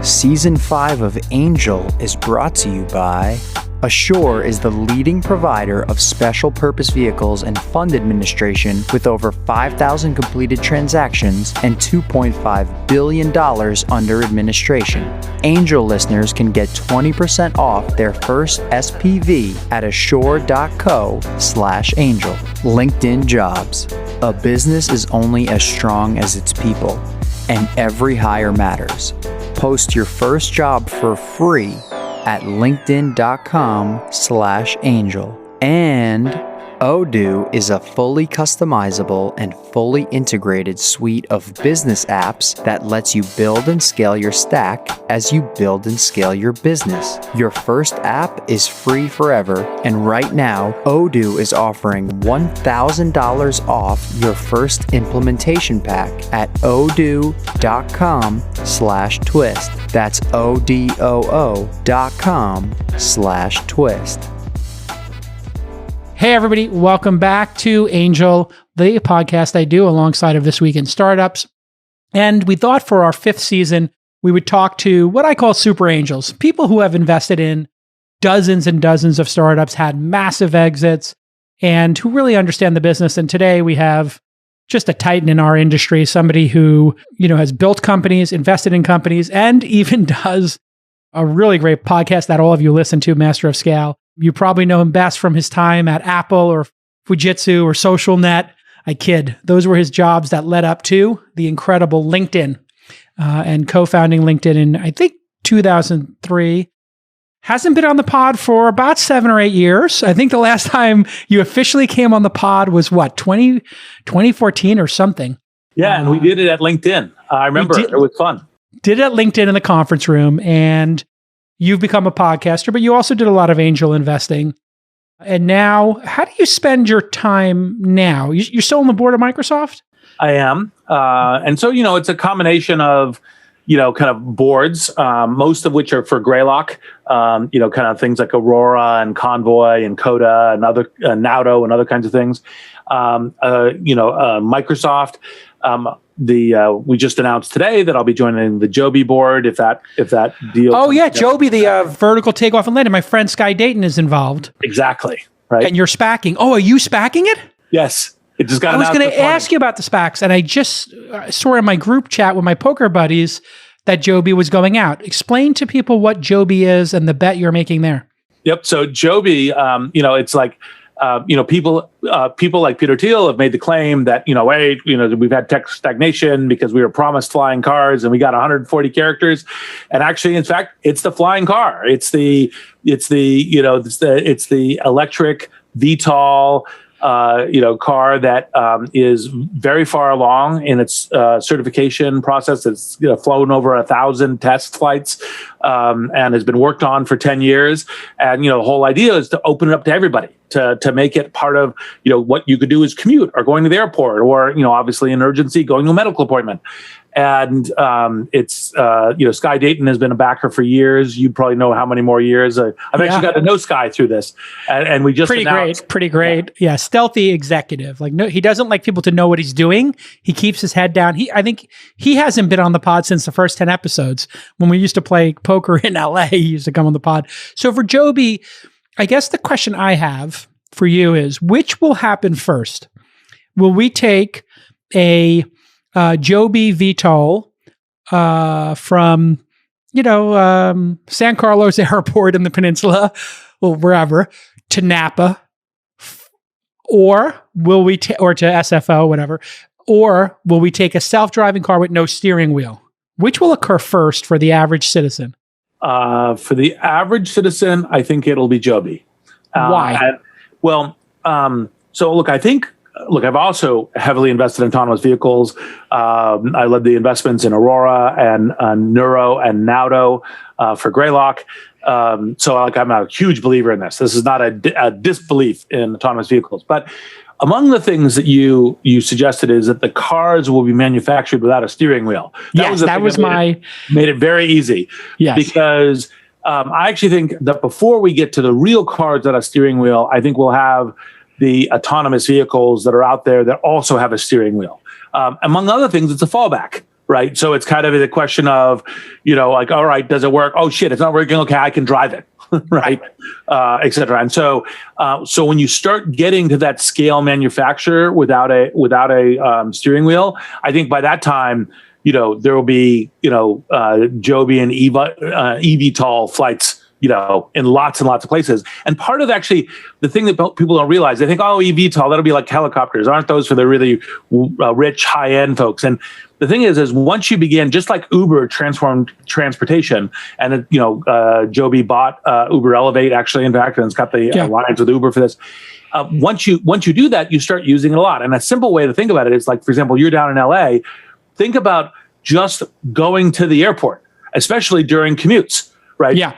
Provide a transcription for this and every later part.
Season 5 of Angel is brought to you by Assure is the leading provider of special purpose vehicles and fund administration with over 5,000 completed transactions and $2.5 billion under administration. Angel listeners can get 20% off their first SPV at assure.co/angel. LinkedIn Jobs. A business is only as strong as its people, and every hire matters. Post your first job for free at linkedin.com/angel. And Odoo is a fully customizable and fully integrated suite of business apps that lets you build and scale your stack as you build and scale your business. Your first app is free forever, and right now, Odoo is offering $1,000 off your first implementation pack at odoo.com/twist. That's odoo.com/twist. Hey everybody, welcome back to Angel, the podcast I do alongside of This Week in Startups. And we thought for our 5th season, we would talk to what I call super angels, people who have invested in dozens and dozens of startups, had massive exits, and who really understand the business. And today we have just a titan in our industry, somebody who, has built companies, invested in companies, and even does a really great podcast that all of you listen to, Master of Scale. You probably know him best from his time at Apple or Fujitsu or SocialNet. I kid. Those were his jobs that led up to the incredible LinkedIn and co-founding LinkedIn in, I think, 2003. Hasn't been on the pod for about 7 or 8 years. I think the last time you officially came on the pod was 2014 or something. Yeah, and we did it at LinkedIn. I remember. It was fun. Did it at LinkedIn in the conference room, and you've become a podcaster, but you also did a lot of angel investing. And now, how do you spend your time now? You're still on the board of Microsoft? I am. And so, it's a combination of, kind of boards, most of which are for Greylock, kind of things like Aurora and Convoy and Coda and other Nauto and other kinds of things. Microsoft. We just announced today that I'll be joining the Joby board if that deal. Oh yeah, Joby, the vertical takeoff and landing. My friend Sky Dayton is involved. Exactly. Right. And you're SPACing. Oh, are you SPACing it? Yes. It just got announced. I was going to ask you about the SPACs, and I just saw in my group chat with my poker buddies that Joby was going out. Explain to people what Joby is and the bet you're making there. Yep. So Joby, it's like. People like Peter Thiel have made the claim that, we've had tech stagnation because we were promised flying cars and we got 140 characters. And actually, in fact, it's the flying car. It's the electric VTOL, car that is very far along in its certification process. It's flown over 1,000 test flights and has been worked on for 10 years. And the whole idea is to open it up to everybody, to make it part of what you could do is commute or going to the airport or obviously an urgency going to a medical appointment. And it's Sky Dayton has been a backer for years. You probably know how many more years. I've actually got to know Sky through this, and we just pretty great. Yeah, stealthy executive. Like he doesn't like people to know what he's doing. He keeps his head down. I think he hasn't been on the pod since the first 10 episodes. When we used to play poker in LA, he used to come on the pod. So for Joby, I guess the question I have for you is, which will happen first? Will we take a Joby VTOL from, San Carlos Airport in the peninsula, or wherever, to Napa, or will we or to SFO, whatever, or will we take a self-driving car with no steering wheel? Which will occur first for the average citizen? For the average citizen, I think it'll be Joby. Why? So look, I've also heavily invested in autonomous vehicles. I led the investments in Aurora and Neuro and Nauto for Greylock. So I'm a huge believer in this. This is not a disbelief in autonomous vehicles. But among the things that you suggested is that the cars will be manufactured without a steering wheel. Made it very easy. Yes. Because I actually think that before we get to the real cars without a steering wheel, I think we'll have the autonomous vehicles that are out there that also have a steering wheel. Among other things, it's a fallback. right? So it's kind of a question of, like, all right, does it work? Oh shit, it's not working. Okay, I can drive it, right? Et cetera. And so when you start getting to that scale manufacturer without a steering wheel, I think by that time, there will be, Joby and eVTOL flights, in lots and lots of places. And part of actually the thing that people don't realize, they think, oh, eVTOL, that'll be like helicopters. Aren't those for the really rich, high-end folks? And the thing is once you begin, just like Uber transformed transportation, and Joby bought Uber Elevate, actually, in fact, and it's got the alliance with Uber for this. Once you do that, you start using it a lot. And a simple way to think about it is, like, for example, you're down in LA. Think about just going to the airport, especially during commutes. Right. Yeah.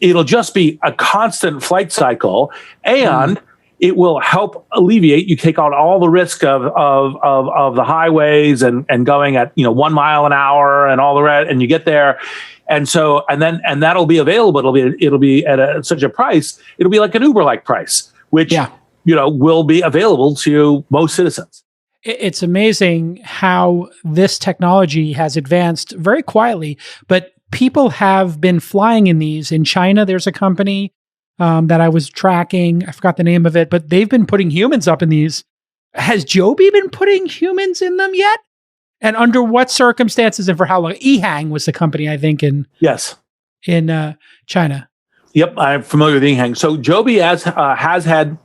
It'll just be a constant flight cycle, and it will help alleviate. You take out all the risk of the highways and going at 1 mile an hour and all the rest, and you get there, and that'll be available. It'll be at such a price. It'll be like an Uber-like price, which will be available to most citizens. It's amazing how this technology has advanced very quietly, but people have been flying in these. In China, there's a company that I was tracking. I forgot the name of it, but they've been putting humans up in these. Has Joby been putting humans in them yet? And under what circumstances and for how long? Ehang was the company, I think, in China. Yep, I'm familiar with Ehang. So Joby has had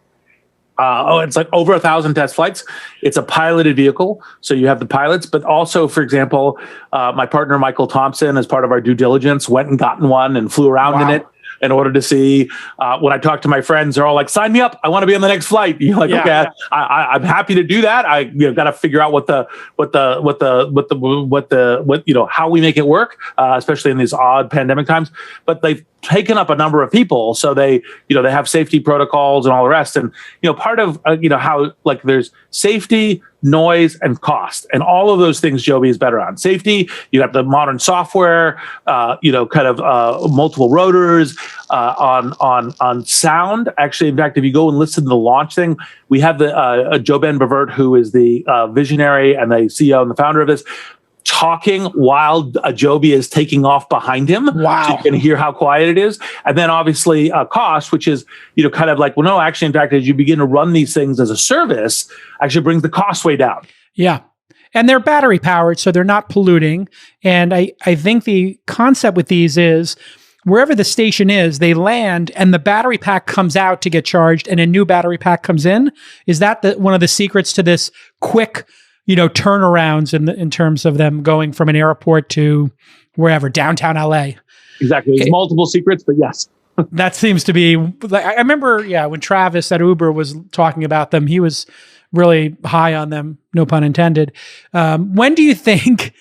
it's like over 1,000 test flights. It's a piloted vehicle, so you have the pilots, but also, for example, my partner Michael Thompson, as part of our due diligence, went and gotten one and flew around in it in order to see. When I talk to my friends, they're all like, "Sign me up! I want to be on the next flight." You're like, "Okay, I'm happy to do that." I got to figure out how we make it work, especially in these odd pandemic times. But they've taken up a number of people, so they have safety protocols and all the rest. And part of how, like, there's safety, noise, and cost, and all of those things Joby is better on. Safety, you have the modern software, multiple rotors, on sound. Actually, in fact, if you go and listen to the launch thing, we have the JoBen Bevert, who is the visionary and the CEO and the founder of this, talking while a Joby is taking off behind him. Wow. So you can hear how quiet it is. And then obviously cost, which is, kind of like, well, no, actually, in fact, as you begin to run these things as a service, actually brings the cost way down. Yeah. And they're battery powered, so they're not polluting. And I think the concept with these is wherever the station is, they land and the battery pack comes out to get charged and a new battery pack comes in. Is that one of the secrets to this quick turnarounds in terms of them going from an airport to wherever, downtown LA? Exactly. There's multiple secrets, but yes. That seems to be, I remember, when Travis at Uber was talking about them, he was really high on them, no pun intended. When do you think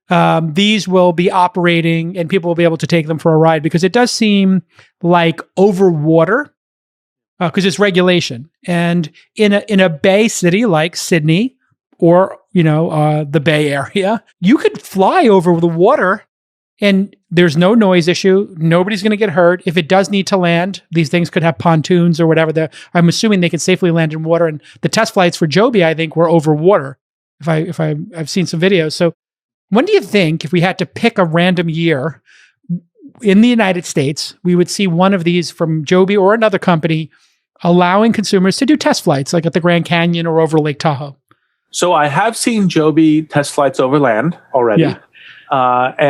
these will be operating and people will be able to take them for a ride? Because it does seem like over water, because it's regulation. And in a bay city like Sydney, or, the Bay Area, you could fly over the water and there's no noise issue. Nobody's going to get hurt. If it does need to land, these things could have pontoons or whatever. I'm assuming they can safely land in water. And the test flights for Joby, I think, were over water. I've seen some videos. So when do you think, if we had to pick a random year in the United States, we would see one of these from Joby or another company allowing consumers to do test flights, like at the Grand Canyon or over Lake Tahoe? So I have seen Joby test flights over land already. Yeah. I'd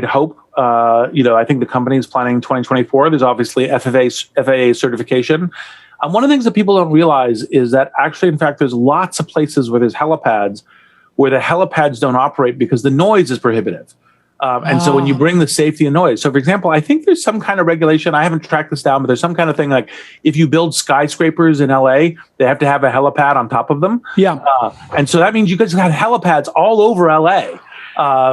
hope, I think the company is planning 2024. There's obviously FAA certification. One of the things that people don't realize is that actually, in fact, there's lots of places where there's helipads where the helipads don't operate because the noise is prohibitive. So when you bring the safety and noise, so for example, I think there's some kind of regulation. I haven't tracked this down, but there's some kind of thing like if you build skyscrapers in LA, they have to have a helipad on top of them. Yeah. And so that means you guys have helipads all over LA.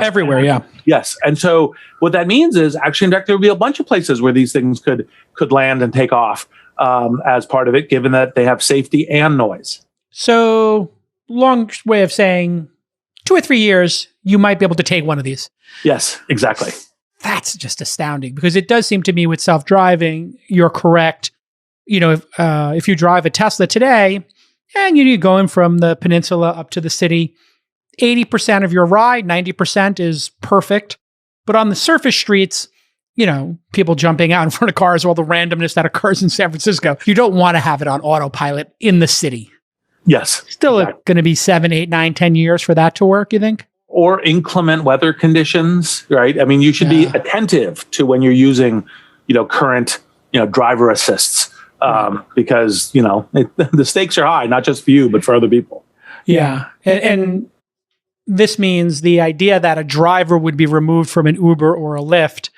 Everywhere, yeah. Yes. And so what that means is actually, in fact, there will be a bunch of places where these things could land and take off as part of it, given that they have safety and noise. So long way of saying 2 or 3 years, you might be able to take one of these. Yes, exactly. That's just astounding because it does seem to me with self-driving, you're correct. If you drive a Tesla today and you're going from the peninsula up to the city, 80% of your ride, 90% is perfect. But on the surface streets, people jumping out in front of cars, all the randomness that occurs in San Francisco, you don't want to have it on autopilot in the city. Yes. Still going to be 7, 8, 9, 10 years for that to work, you think? Or inclement weather conditions, right? I mean, you should be attentive to when you're using, current, driver assists, because, the stakes are high, not just for you, but for other people. Yeah. And this means the idea that a driver would be removed from an Uber or a Lyft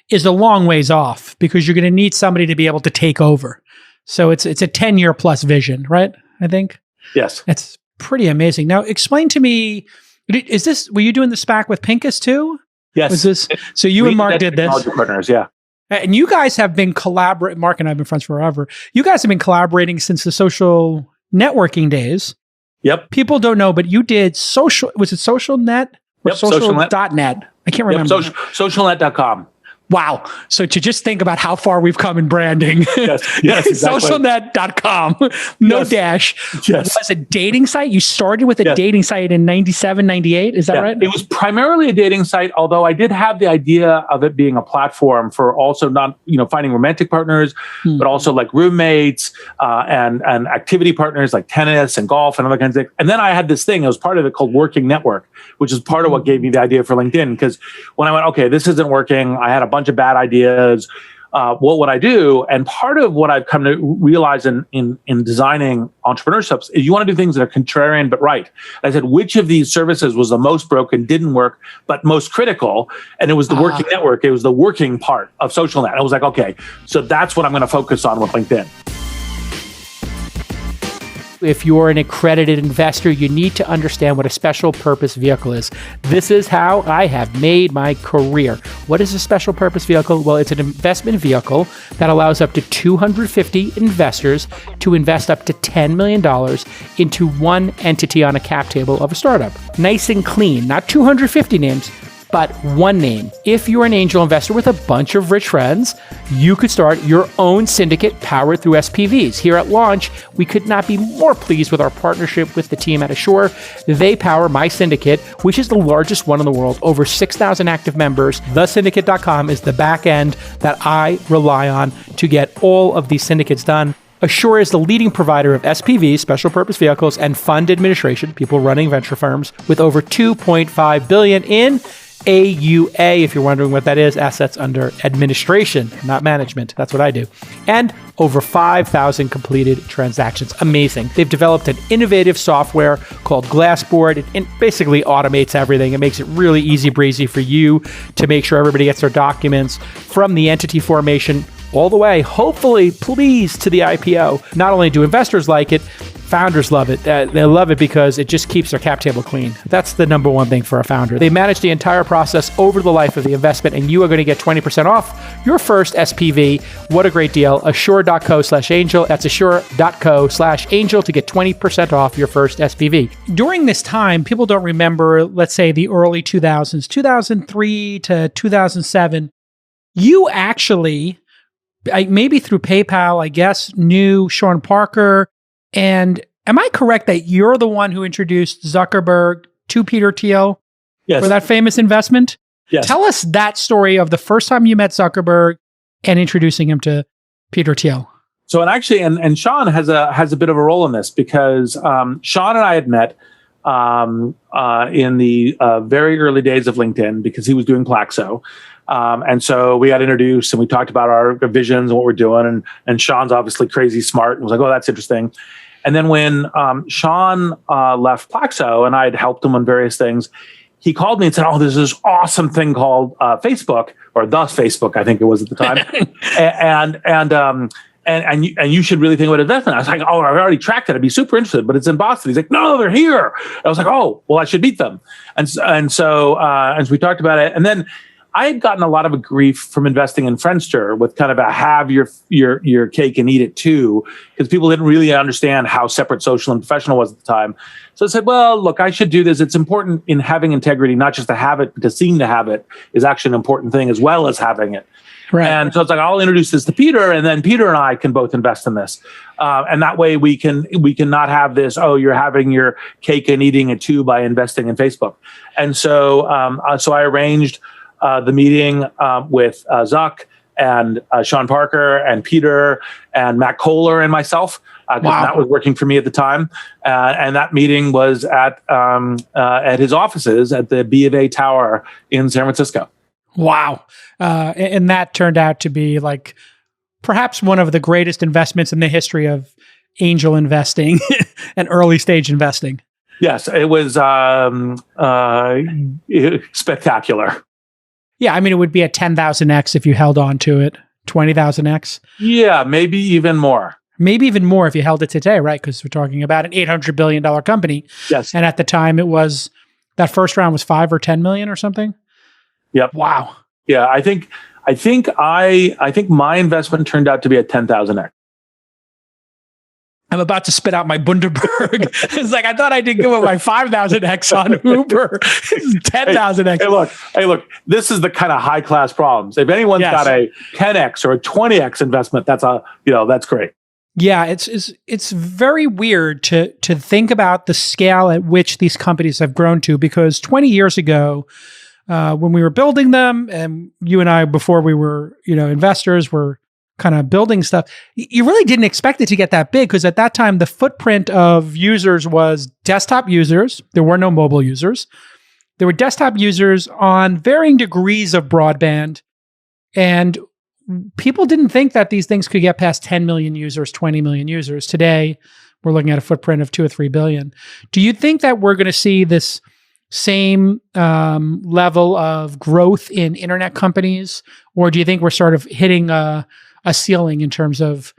is a long ways off, because you're going to need somebody to be able to take over. So it's a 10-year plus vision, right? I think. Yes. It's pretty amazing. Now, explain to me, were you doing the SPAC with Pincus too? Yes. So you and Mark did this? Partners, yeah. And you guys have been collaborating, Mark and I have been friends forever. You guys have been collaborating since the social networking days. Yep. People don't know, but you did was it SocialNet? Or social.net? I can't remember. Yep, socialnet.com. Wow. So to just think about how far we've come in branding. Yes, exactly. Socialnet.com. No dash. Yes. Was a dating site? You started with a dating site in 97, 98. Is that right? It was primarily a dating site, although I did have the idea of it being a platform for also not, finding romantic partners, but also like roommates and activity partners like tennis and golf and other kinds of things. And then I had this thing, it was part of it called Working Network, which is part of what gave me the idea for LinkedIn. Because when I went, okay, this isn't working, I had a bunch of bad ideas. What would I do? And part of what I've come to realize in designing entrepreneurships is you want to do things that are contrarian but right. I said, which of these services was the most broken, didn't work, but most critical? And it was the working network. It was the working part of SocialNet. I was like, okay, so that's what I'm going to focus on with LinkedIn. If you're an accredited investor, you need to understand what a special purpose vehicle is. This is how I have made my career. What is a special purpose vehicle? Well, it's an investment vehicle that allows up to 250 investors to invest up to $10 million into one entity on a cap table of a startup. Nice and clean, not 250 names, but one name. If you're an angel investor with a bunch of rich friends, you could start your own syndicate powered through SPVs. Here at launch, we could not be more pleased with our partnership with the team at Assure. They power my syndicate, which is the largest one in the world, over 6,000 active members. TheSyndicate.com is the back end that I rely on to get all of these syndicates done. Assure is the leading provider of SPVs, special purpose vehicles, and fund administration, people running venture firms, with over $2.5 billion in AUA, if you're wondering what that is, assets under administration, not management. That's what I do. And over 5,000 completed transactions. Amazing. They've developed an innovative software called Glassboard. It basically automates everything. It makes it really easy breezy for you to make sure everybody gets their documents from the entity formation all the way, hopefully, please, to the IPO. Not only do investors like it, founders love it. They love it because it just keeps their cap table clean. That's the number one thing for a founder. They manage the entire process over the life of the investment, and you are going to get 20% off your first SPV. What a great deal. Assure.co/angel. That's assure.co/angel to get 20% off your first SPV. During this time, people don't remember, let's say, the early 2000s, 2003 to 2007. You actually, maybe through PayPal, I guess, knew Sean Parker. And am I correct that you're the one who introduced Zuckerberg to Peter Thiel for that famous investment? Yes. Tell us that story of the first time you met Zuckerberg and introducing him to Peter Thiel. So, and actually, and Sean has a bit of a role in this because Sean and I had met in the very early days of LinkedIn because he was doing Plaxo. And so we got introduced and we talked about our visions and what we're doing. And Sean's obviously crazy smart and was like, oh, that's interesting. And then when Sean left Plaxo and I had helped him on various things, he called me and said, oh, there's this awesome thing called Facebook, or the Facebook, I think it was at the time. and you should really think about investment. I was like, oh, I've already tracked it. I'd be super interested, but it's in Boston. He's like, no, they're here. I was like, oh, well, I should meet them. And so we talked about it. And then I had gotten a lot of grief from investing in Friendster with kind of a have your cake and eat it too, because people didn't really understand how separate social and professional was at the time. So I said, well, look, I should do this. It's important in having integrity, not just to have it, but to seem to have it is actually an important thing as well as having it. Right. And so it's like, I'll introduce this to Peter, and then Peter and I can both invest in this. And that way we can not have this, oh, you're having your cake and eating it too by investing in Facebook. And so I arranged the meeting with Zuck and Sean Parker and Peter and Matt Kohler and myself, because Matt was working for me at the time. And that meeting was at his offices at the B of A Tower in San Francisco. Wow. And that turned out to be like perhaps one of the greatest investments in the history of angel investing and early stage investing. Yes, it was spectacular. Yeah, I mean, it would be a 10,000x if you held on to it, 20,000x. Yeah, maybe even more. Maybe even more if you held it today, right? Because we're talking about an $800 billion company. Yes. And at the time, it was, that first round was 5 or 10 million or something. Yep. Wow. Yeah, I think my investment turned out to be a 10,000x. I'm about to spit out my Bundaberg. It's like, I thought I did good with my 5,000x on Uber. 10,000x. Hey, look, this is the kind of high class problems. If anyone's got a 10x or a 20x investment, that's great. Yeah, it's very weird to think about the scale at which these companies have grown to, because 20 years ago, when we were building them, and you and I, before we were, investors, were kind of building stuff, you really didn't expect it to get that big, because at that time, the footprint of users was desktop users. There were no mobile users. There were desktop users on varying degrees of broadband, and people didn't think that these things could get past 10 million users, 20 million users. Today, we're looking at a footprint of 2 or 3 billion. Do you think that we're going to see this same level of growth in internet companies, or do you think we're sort of hitting a ceiling in terms of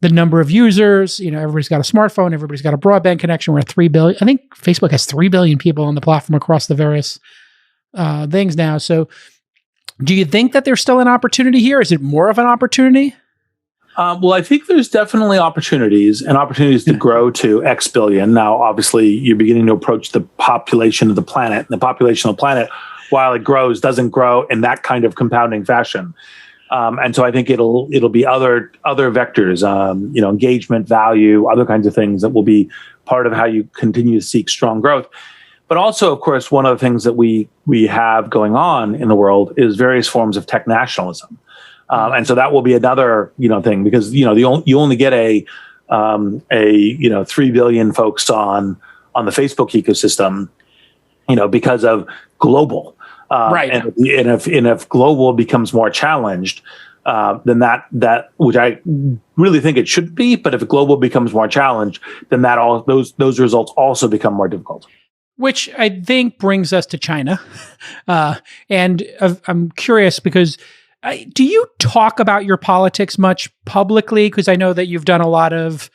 the number of users? Everybody's got a smartphone, everybody's got a broadband connection. We're at 3 billion. I think Facebook has 3 billion people on the platform across the various things now. So do you think that there's still an opportunity here? Is it more of an opportunity? Well, I think there's definitely opportunities to grow to X billion. Now, obviously, you're beginning to approach the population of the planet. And the population of the planet, while it grows, doesn't grow in that kind of compounding fashion. And so I think it'll be other vectors, engagement, value, other kinds of things that will be part of how you continue to seek strong growth. But also, of course, one of the things that we have going on in the world is various forms of tech nationalism. And so that will be another, thing, because, you only get a 3 billion folks on the Facebook ecosystem, because of global. Right. And if global becomes more challenged, then that which I really think it should be, but if global becomes more challenged, then those results also become more difficult. Which I think brings us to China. And I'm curious because do you talk about your politics much publicly? Because I know that you've done a lot of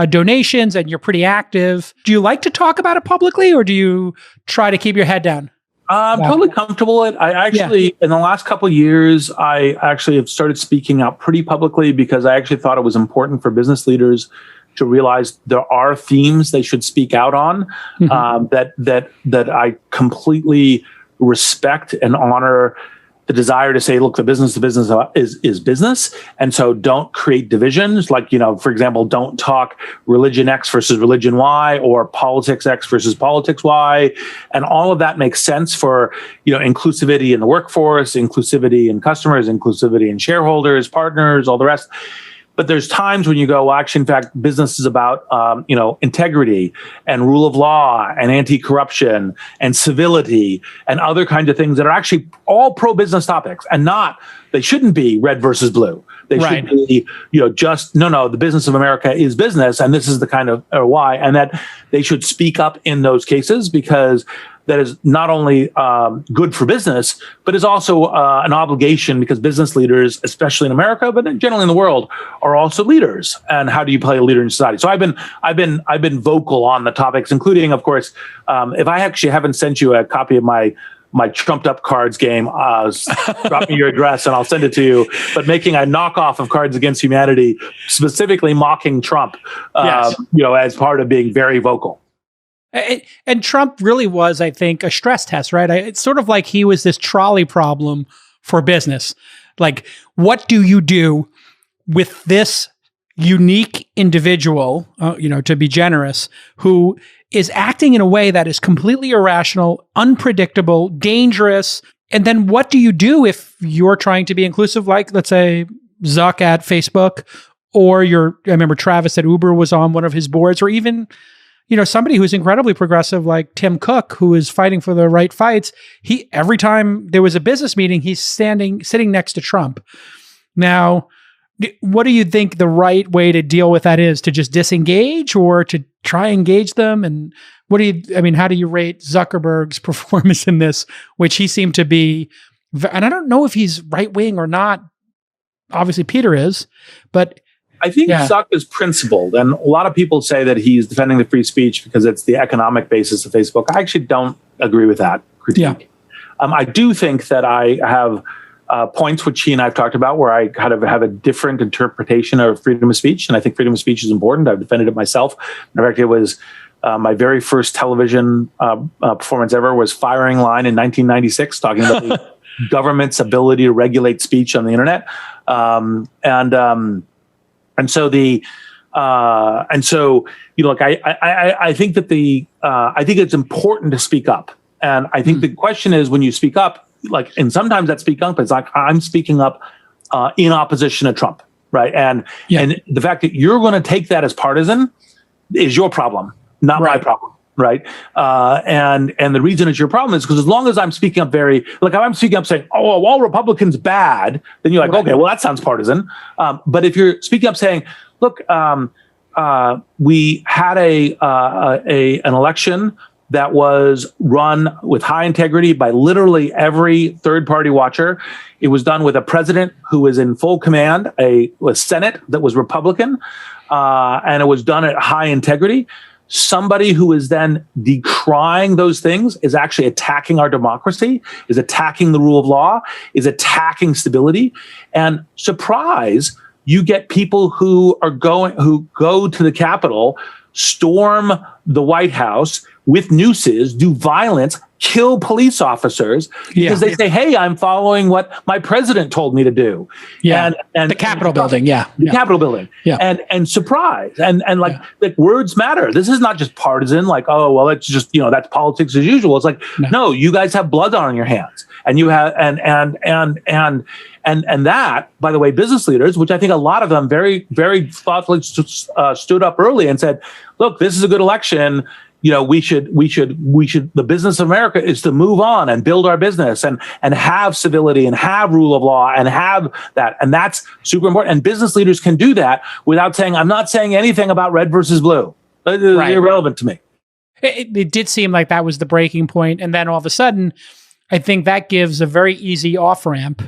donations and you're pretty active. Do you like to talk about it publicly, or do you try to keep your head down? I'm totally comfortable with it. I actually, in the last couple of years, I actually have started speaking out pretty publicly, because I actually thought it was important for business leaders to realize there are themes they should speak out on, that I completely respect and honor the desire to say, look, the business is business. And so don't create divisions. Like, for example, don't talk religion X versus religion Y, or politics X versus politics Y. And all of that makes sense for, inclusivity in the workforce, inclusivity in customers, inclusivity in shareholders, partners, all the rest. But there's times when you go, well, actually, in fact, business is about, integrity and rule of law and anti-corruption and civility and other kinds of things that are actually all pro-business topics, and they shouldn't be red versus blue. They should be, the business of America is business, and this is the kind of why, and that they should speak up in those cases, because that is not only good for business, but is also an obligation, because business leaders, especially in America, but generally in the world, are also leaders. And how do you play a leader in society? So I've been vocal on the topics, including, of course, if I actually haven't sent you a copy of my my trumped up cards game. Drop me your address and I'll send it to you. But making a knockoff of Cards Against Humanity, specifically mocking Trump, as part of being very vocal. And Trump really was, I think, a stress test, right? It's sort of like he was this trolley problem for business. Like, what do you do with this unique individual, to be generous, who is acting in a way that is completely irrational, unpredictable, dangerous? And then what do you do if you're trying to be inclusive, like, let's say, Zuck at Facebook, or I remember Travis at Uber was on one of his boards, or even, somebody who's incredibly progressive like Tim Cook, who is fighting for the right fights. Every time there was a business meeting, he's sitting next to Trump. Now, what do you think the right way to deal with that is? To just disengage or to try engage them? And how do you rate Zuckerberg's performance in this, which he seemed to be, and I don't know if he's right wing or not. Obviously Peter is, but I think Zuck is principled, and a lot of people say that he's defending the free speech because it's the economic basis of Facebook. I actually don't agree with that critique. Yeah. I do think that I have points which he and I've talked about where I kind of have a different interpretation of freedom of speech, and I think freedom of speech is important. I've defended it myself. In fact, it was my very first television performance ever was Firing Line in 1996, talking about the government's ability to regulate speech on the internet, And so I think that I think it's important to speak up. And I think the question is, when you speak up, and sometimes that speak up is like, I'm speaking up in opposition to Trump, right? And the fact that you're going to take that as partisan is your problem, not my problem. Right. And the reason it's your problem is because as long as I'm speaking up if I'm speaking up saying, oh, all Republicans bad, then you're like, okay, well, that sounds partisan. But if you're speaking up saying, look, we had an election that was run with high integrity by literally every third party watcher. It was done with a president who was in full command, a Senate that was Republican, and it was done at high integrity. Somebody who is then decrying those things is actually attacking our democracy, is attacking the rule of law, is attacking stability. And surprise, you get people who go to the Capitol, storm the White House with nooses, do violence, kill police officers because they say, hey, I'm following what my president told me to do. Yeah. And the Capitol building. The Capitol building. Yeah. And surprise. And words matter. This is not just partisan, like, oh, well, it's just, that's politics as usual. It's like, no, you guys have blood on your hands. And you have, and that, by the way, business leaders, which I think a lot of them very, very thoughtfully stood up early and said, look, this is a good election. The business of America is to move on and build our business and have civility and have rule of law and have that. And that's super important. And business leaders can do that without saying, I'm not saying anything about red versus blue. It's irrelevant to me. It did seem like that was the breaking point. And then all of a sudden, I think that gives a very easy off-ramp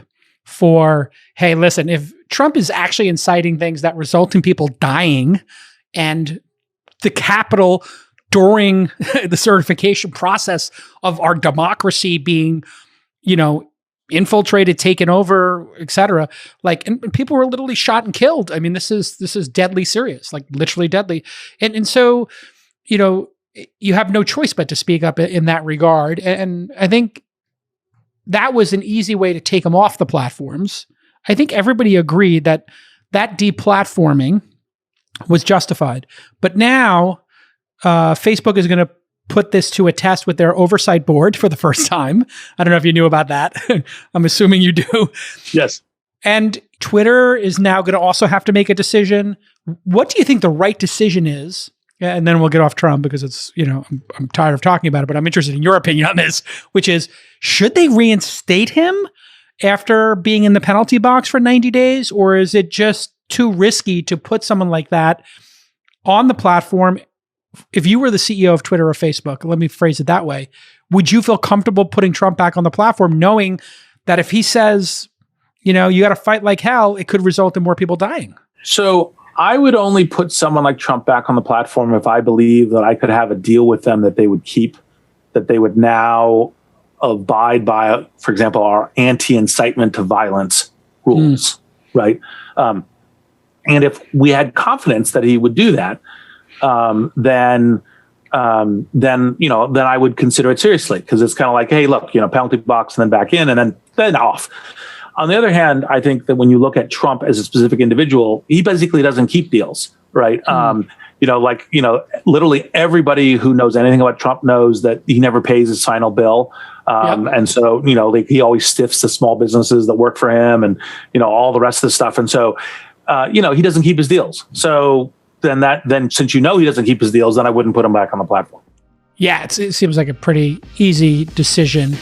for, hey, listen, if Trump is actually inciting things that result in people dying and the Capitol during the certification process of our democracy being, infiltrated, taken over, et cetera, and people were literally shot and killed. I mean, this is deadly serious, like literally deadly. And so, you have no choice but to speak up in that regard. And I think that was an easy way to take them off the platforms. I think everybody agreed that deplatforming was justified. But now Facebook is going to put this to a test with their oversight board for the first time. I don't know if you knew about that. I'm assuming you do. Yes. And Twitter is now going to also have to make a decision. What do you think the right decision is? And then we'll get off Trump because it's, I'm tired of talking about it, but I'm interested in your opinion on this, which is, should they reinstate him after being in the penalty box for 90 days? Or is it just too risky to put someone like that on the platform? If you were the CEO of Twitter or Facebook, let me phrase it that way, would you feel comfortable putting Trump back on the platform, knowing that if he says, you got to fight like hell, it could result in more people dying? So I would only put someone like Trump back on the platform if I believe that I could have a deal with them that they would keep, that they would now abide by, for example, our anti-incitement to violence rules, right? And if we had confidence that he would do that, then I would consider it seriously, because it's kind of like, hey, look, penalty box and then back in and then off. On the other hand, I think that when you look at Trump as a specific individual, he basically doesn't keep deals, right? Literally everybody who knows anything about Trump knows that he never pays his final bill. And so, he always stiffs the small businesses that work for him and, all the rest of the stuff. And so, he doesn't keep his deals. So then since he doesn't keep his deals, then I wouldn't put him back on the platform. Yeah, it seems like a pretty easy decision.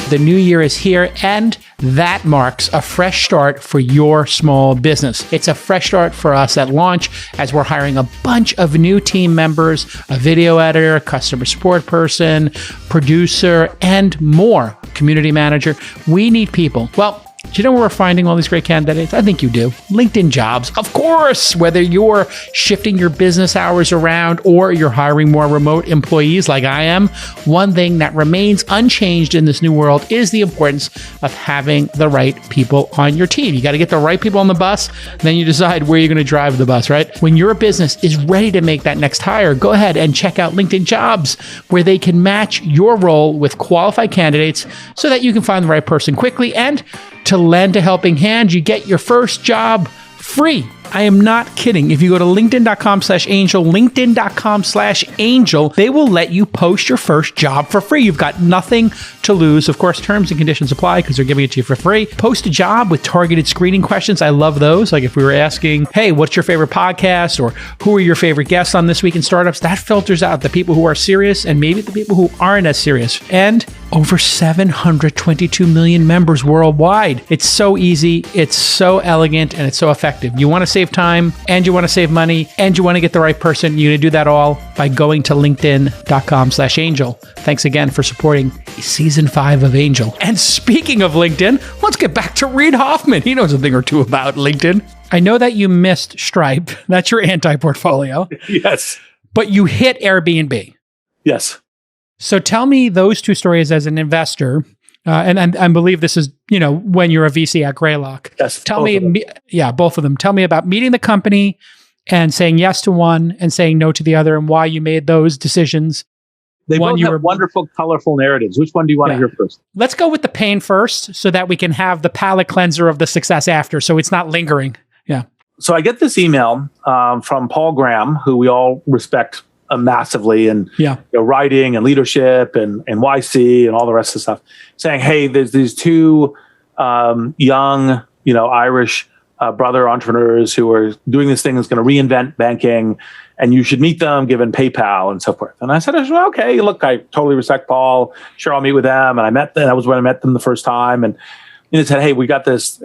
The new year is here, and that marks a fresh start for your small business. It's a fresh start for us at Launch, as we're hiring a bunch of new team members, a video editor, customer support person, producer, and more, community manager. We need people. Well, do you know where we're finding all these great candidates? I think you do. LinkedIn Jobs. Of course, whether you're shifting your business hours around or you're hiring more remote employees like I am, one thing that remains unchanged in this new world is the importance of having the right people on your team. You got to get the right people on the bus, then you decide where you're going to drive the bus, right? When your business is ready to make that next hire, go ahead and check out LinkedIn Jobs, where they can match your role with qualified candidates so that you can find the right person quickly. And to lend a helping hand, you get your first job free. I am not kidding. If you go to linkedin.com/angel, linkedin.com/angel, they will let you post your first job for free. You've got nothing to lose. Of course, terms and conditions apply because they're giving it to you for free. Post a job with targeted screening questions. I love those. Like if we were asking, hey, what's your favorite podcast? Or who are your favorite guests on This Week in Startups? That filters out the people who are serious and maybe the people who aren't as serious. And over 722 million members worldwide. It's so easy, it's so elegant, and it's so effective. You want to save time, and you want to save money, and you want to get the right person. You're going to do that all by going to linkedin.com/angel. Thanks again for supporting season 5 of Angel. And speaking of LinkedIn, let's get back to Reid Hoffman. He knows a thing or two about LinkedIn. I know that you missed Stripe. That's your anti-portfolio. Yes. But you hit Airbnb. Yes. So tell me those two stories as an investor, and I believe this is, when you're a VC at Greylock. Yes. Tell me, both of them. Tell me about meeting the company and saying yes to one and saying no to the other, and why you made those decisions. They both have wonderful, colorful narratives. Which one do you want to hear first? Let's go with the pain first, so that we can have the palate cleanser of the success after, so it's not lingering. Yeah. So I get this email from Paul Graham, who we all respect massively, and writing and leadership and YC and all the rest of the stuff, saying, hey, there's these two young, Irish brother entrepreneurs who are doing this thing that's going to reinvent banking, and you should meet them given PayPal and so forth. And I said, well, okay, look, I totally respect Paul. Sure, I'll meet with them. And I met them. That was when I met them the first time. And they said, hey, we got this.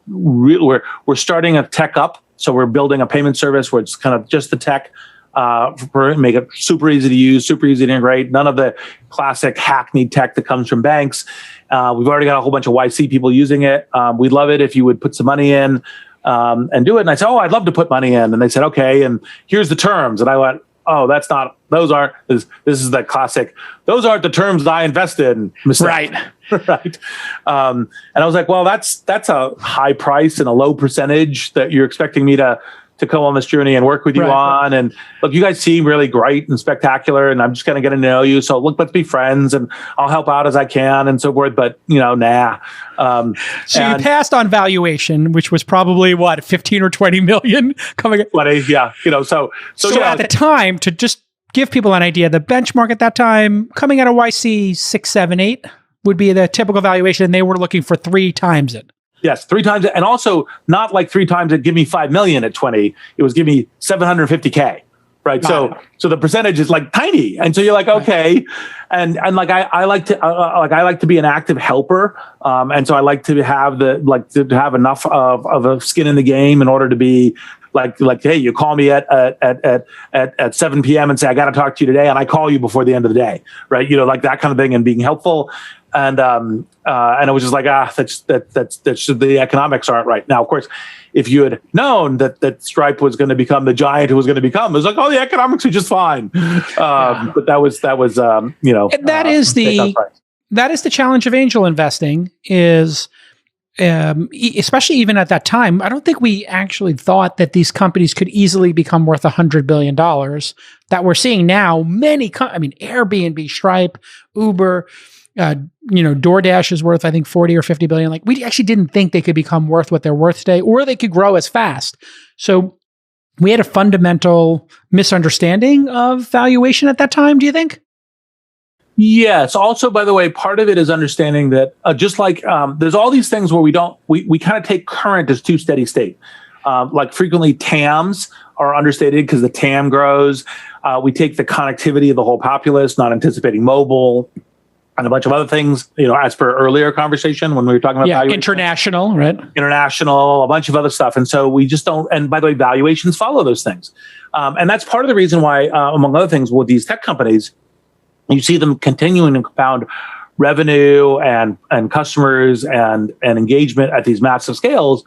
We're starting a tech up. So we're building a payment service where it's kind of just the tech. Make it super easy to use, super easy to integrate. None of the classic hackneyed tech that comes from banks. We've already got a whole bunch of YC people using it. We'd love it if you would put some money in and do it. And I said, oh, I'd love to put money in. And they said, okay, and here's the terms. And I went, oh, this is the classic, those aren't the terms I invested in. Right. Right. And I was like, well, that's a high price and a low percentage that you're expecting me to come on this journey and work with you on. And look, you guys seem really great and spectacular, and I'm just kind of getting to know you. So look, let's be friends, and I'll help out as I can and so forth. But nah. So you passed on valuation, which was probably 15 or 20 million coming. 20, yeah. So at the time, to just give people an idea, the benchmark at that time coming out of YC 6, 7, 8 would be the typical valuation, and they were looking for 3 times it. Yes, 3 times, and also not like 3 times it give me 5 million at 20. It was give me 750K, right? So the percentage is like tiny, and so you're like, okay, and like I like to be an active helper, and so I like to have to have enough of a skin in the game in order to be like hey, you call me at 7 p.m. and say I got to talk to you today, and I call you before the end of the day, right? Like that kind of thing, and being helpful. And it was just like, that's the economics aren't right. Now, of course, if you had known that Stripe was going to become the giant it was going to is, it was like, oh, the economics are just fine. But that was And that is the challenge of angel investing is, especially even at that time, I don't think we actually thought that these companies could easily become worth $100 billion that we're seeing now. Airbnb, Stripe, Uber, DoorDash is worth, I think, 40 or 50 billion. Like, we actually didn't think they could become worth what they're worth today, or they could grow as fast. So we had a fundamental misunderstanding of valuation at that time, do you think? Yes. Also, by the way, part of it is understanding that just like there's all these things where we kind of take current as too steady state. Like frequently TAMs are understated because the TAM grows. We take the connectivity of the whole populace, not anticipating mobile, and a bunch of other things, as per earlier conversation when we were talking about valuation. International, right? International, a bunch of other stuff. And so we just don't, and by the way, valuations follow those things. And that's part of the reason why, among other things, with these tech companies, you see them continuing to compound revenue and customers and engagement at these massive scales,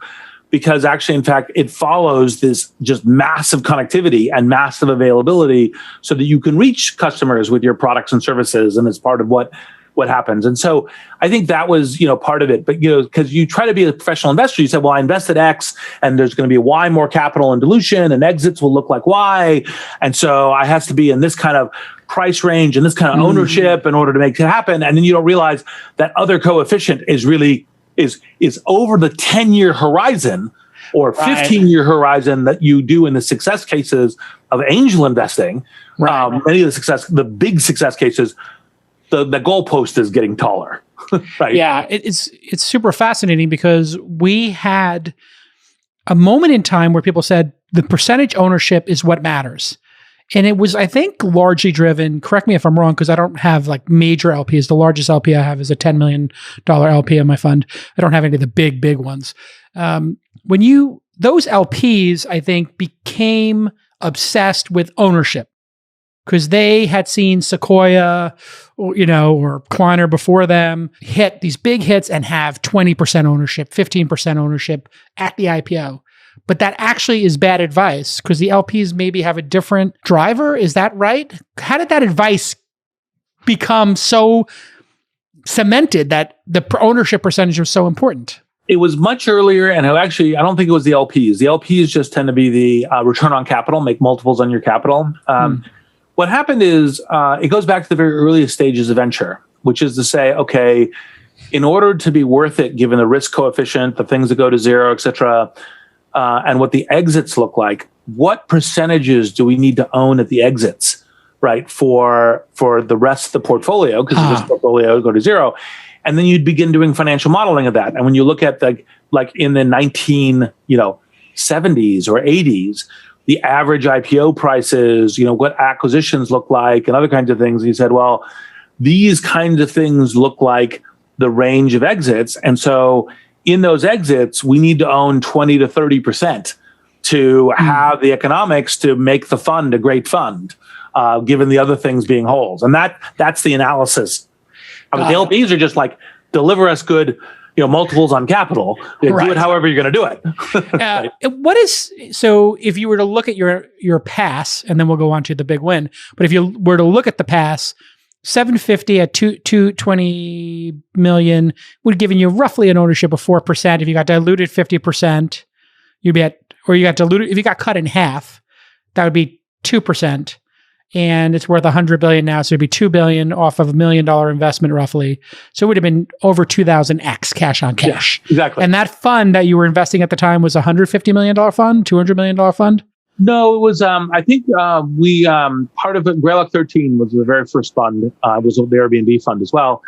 because actually, in fact, it follows this just massive connectivity and massive availability so that you can reach customers with your products and services. And it's part of what happens. And so I think that was, part of it. But, because you try to be a professional investor, you said, well, I invested X and there's going to be Y more capital and dilution and exits will look like Y. And so I have to be in this kind of price range and this kind of ownership in order to make it happen. And then you don't realize that other coefficient is really is over the 10-year horizon or 15-year horizon that you do in the success cases of angel investing. Many of the big success cases, the goalpost is getting taller. Right? Yeah, it's super fascinating because we had a moment in time where people said the percentage ownership is what matters. And it was, I think, largely driven, correct me if I'm wrong, because I don't have like major LPs. The largest LP I have is a $10 million LP in my fund. I don't have any of the big ones. Those LPs, I think, became obsessed with ownership because they had seen Sequoia, or Kleiner before them hit these big hits and have 20% ownership, 15% ownership at the IPO. But that actually is bad advice because the LPs maybe have a different driver. Is that right? How did that advice become so cemented that the ownership percentage was so important? It was much earlier, and I don't think it was the LPs. The LPs just tend to be the return on capital, make multiples on your capital. What happened is it goes back to the very earliest stages of venture, which is to say, okay, in order to be worth it, given the risk coefficient, the things that go to zero, et cetera, and what the exits look like, what percentages do we need to own at the exits, right, for the rest of the portfolio, because the risk portfolio go to zero. And then you'd begin doing financial modeling of that. And when you look at like in the 1970s or 80s, the average IPO prices, what acquisitions look like and other kinds of things, and you said, well, these kinds of things look like the range of exits. And so in those exits, we need to own 20 to 30% to have the economics to make the fund a great fund, given the other things being holes. And that's the analysis. The LPs are just like, deliver us good, multiples on capital. Do it however you're going to do it. So if you were to look at your pass, and then we'll go on to the big win, but if you were to look at the pass, 750 at 220 million would give you roughly an ownership of 4%. If you got diluted 50%, you'd be at, or you got diluted, if you got cut in half, that would be 2%. And it's worth 100 billion now, so it'd be 2 billion off of $1 million investment roughly. So it would have been over 2,000x cash on cash. Yeah, exactly. And that fund that you were investing at the time was a $150 million fund, $200 million fund? No, it was, I think we, part of it, Greylock 13 was the very first fund. It was the Airbnb fund as well.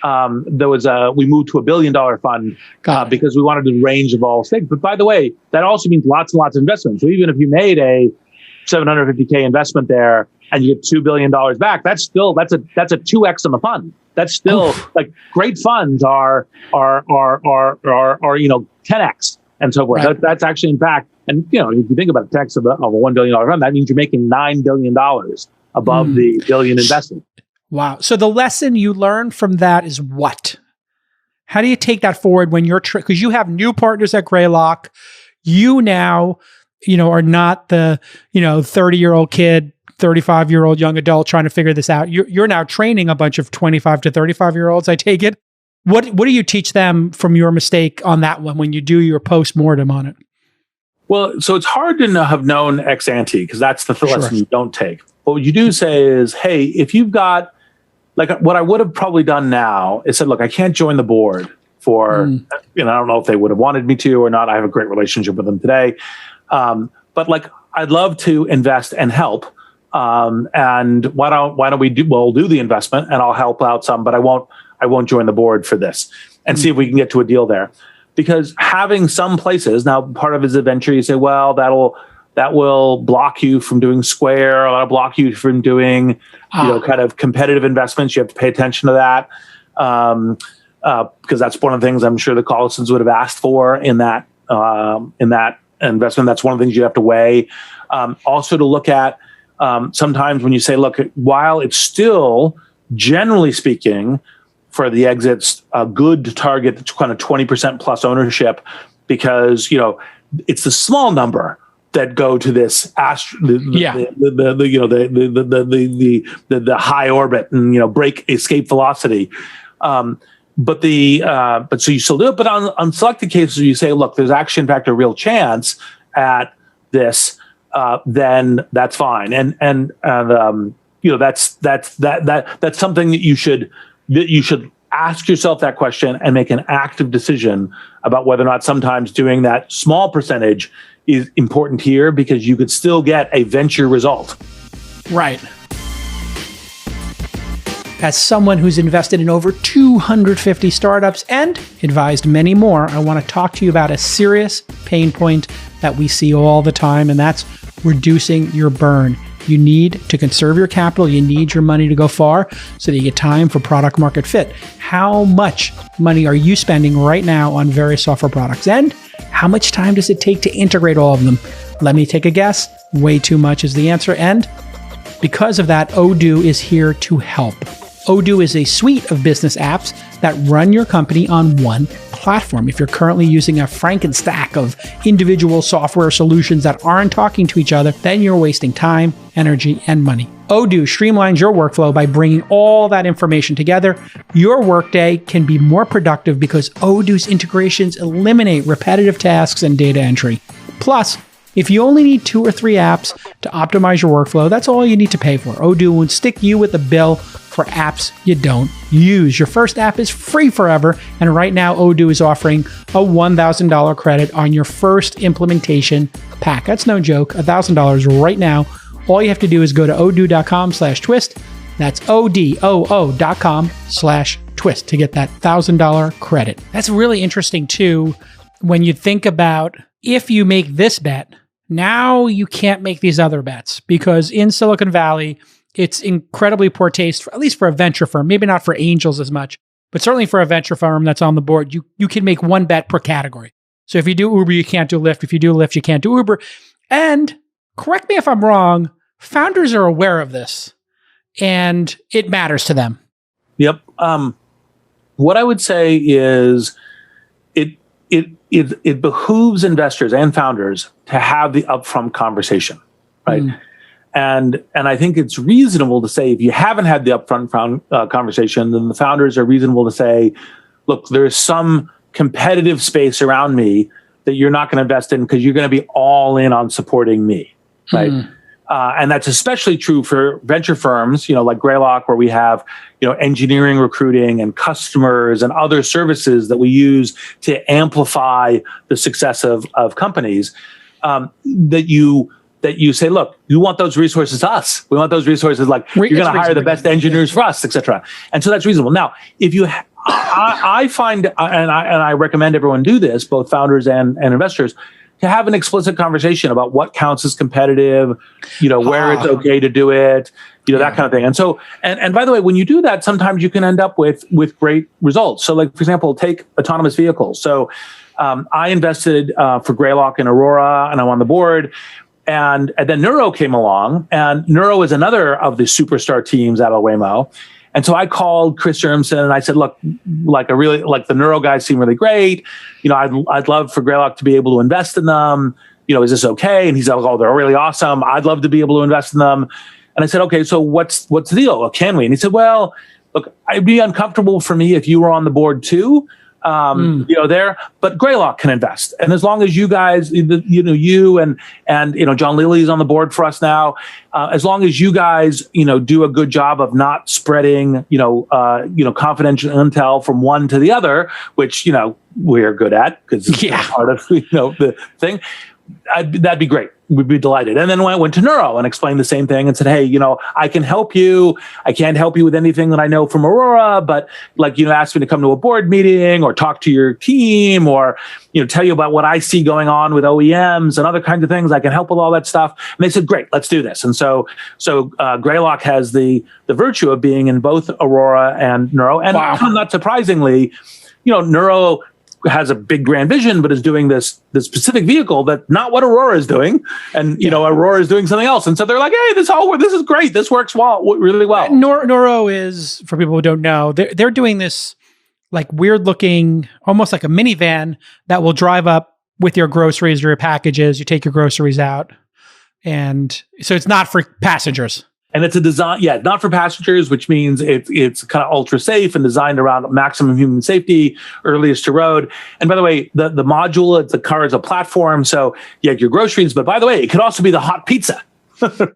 We moved to $1 billion fund because we wanted the range of all stakes. But by the way, that also means lots and lots of investment. So even if you made a $750K investment there and you get $2 billion back, that's a 2x on the fund. That's still like great funds are 10x and so forth. Right. That's actually in fact, and if you think about a 10x of a $1 billion fund, that means you're making $9 billion above the billion investment. Wow. So the lesson you learn from that is what? How do you take that forward when you're, because you have new partners at Greylock. You now, are not the, 30-year-old kid, 35-year-old young adult trying to figure this out. You're now training a bunch of 25 to 35-year-olds, I take it. What do you teach them from your mistake on that one when you do your post-mortem on it? Well, so it's hard to have known ex ante, because that's the lesson you don't take. But what you do say is, hey, if you've got, like what I would have probably done now is said, look, I can't join the board for, I don't know if they would have wanted me to or not. I have a great relationship with them today. But like, I'd love to invest and help. And why don't we we'll do the investment and I'll help out some, but I won't join the board for this, and see if we can get to a deal there. Because having some places, now part of it is a venture, you say, well, that will block you from doing Square, or that'll block you from doing, kind of competitive investments. You have to pay attention to that. Because that's one of the things I'm sure the Collisons would have asked for in that investment. That's one of the things you have to weigh. Also to look at, sometimes when you say, look, while it's still, generally speaking, for the exits, good to target kind of 20% plus ownership, because it's the small number that go to this the high orbit and break escape velocity. But so you still do it. But on selected cases, you say, look, there's actually in fact a real chance at this. Then that's fine, and that's something that you should ask yourself that question and make an active decision about whether or not sometimes doing that small percentage is important here, because you could still get a venture result. Right. As someone who's invested in over 250 startups and advised many more, I want to talk to you about a serious pain point that we see all the time, and that's reducing your burn. You need to conserve your capital. You need your money to go far so that you get time for product market fit. How much money are you spending right now on various software products? And how much time does it take to integrate all of them? Let me take a guess. Way too much is the answer. And because of that, Odoo is here to help. Odoo is a suite of business apps that run your company on one platform. If you're currently using a Frankenstack of individual software solutions that aren't talking to each other, then you're wasting time, energy, and money. Odoo streamlines your workflow by bringing all that information together. Your workday can be more productive because Odoo's integrations eliminate repetitive tasks and data entry. Plus, if you only need 2 or 3 apps to optimize your workflow, that's all you need to pay for. Odoo won't stick you with a bill for apps you don't use. Your first app is free forever, and right now Odoo is offering a $1,000 credit on your first implementation pack. That's no joke, $1,000 right now. All you have to do is go to odoo.com/twist. That's odoo.com/twist to get that $1,000 credit. That's really interesting too, when you think about if you make this bet, now you can't make these other bets, because in Silicon Valley, it's incredibly poor taste, at least for a venture firm, maybe not for angels as much, but certainly for a venture firm that's on the board, you can make one bet per category. So if you do Uber, you can't do Lyft. If you do Lyft, you can't do Uber. And correct me if I'm wrong, founders are aware of this and it matters to them. Yep. What I would say is it behooves investors and founders to have the upfront conversation, right? And I think it's reasonable to say, if you haven't had the upfront conversation, then the founders are reasonable to say, look, there's some competitive space around me that you're not going to invest in because you're going to be all in on supporting me, right? And that's especially true for venture firms, like Greylock, where we have, engineering, recruiting, and customers and other services that we use to amplify the success of companies. That you say, look, you want those resources to us. We want those resources, like you're going to hire the best engineers for us, et cetera. And so that's reasonable. Now, if you, I find, and I recommend everyone do this, both founders and investors, to have an explicit conversation about what counts as competitive, where it's okay to do it, that kind of thing. And so, and by the way, when you do that, sometimes you can end up with great results. So like, for example, take autonomous vehicles. So I invested for Greylock in Aurora, and I'm on the board. And then Neuro came along, and Neuro is another of the superstar teams out of Waymo. And so I called Chris Jermson and I said, look, like the neuro guys seem really great. I'd love for Greylock to be able to invest in them. Is this okay? And he's like, oh, they're really awesome. I'd love to be able to invest in them. And I said, okay, so what's the deal? Well, can we? And he said, well, look, it'd be uncomfortable for me if you were on the board too. But Greylock can invest. And as long as you guys, you and John Lilly's on the board for us now, as long as you guys, do a good job of not spreading, confidential intel from one to the other, which, we're good at because it's part of, the thing, that'd be great. We'd be delighted. And then when I went to Neuro and explained the same thing and said, hey, I can help you. I can't help you with anything that I know from Aurora, but ask me to come to a board meeting or talk to your team or, tell you about what I see going on with OEMs and other kinds of things. I can help with all that stuff. And they said, great, let's do this. And so Greylock has the virtue of being in both Aurora and Neuro. And not surprisingly, Neuro has a big grand vision, but is doing this specific vehicle that's not what Aurora is doing. And, Aurora is doing something else. And so they're like, hey, this is great. This works really well. Neuro is, for people who don't know, they're doing this like weird looking, almost like a minivan that will drive up with your groceries or your packages. You take your groceries out. And so it's not for passengers. And it's a design, not for passengers, which means it's kind of ultra safe and designed around maximum human safety, earliest to road. And by the way, the module, the car is a platform. So you have your groceries, but by the way, it could also be the hot pizza.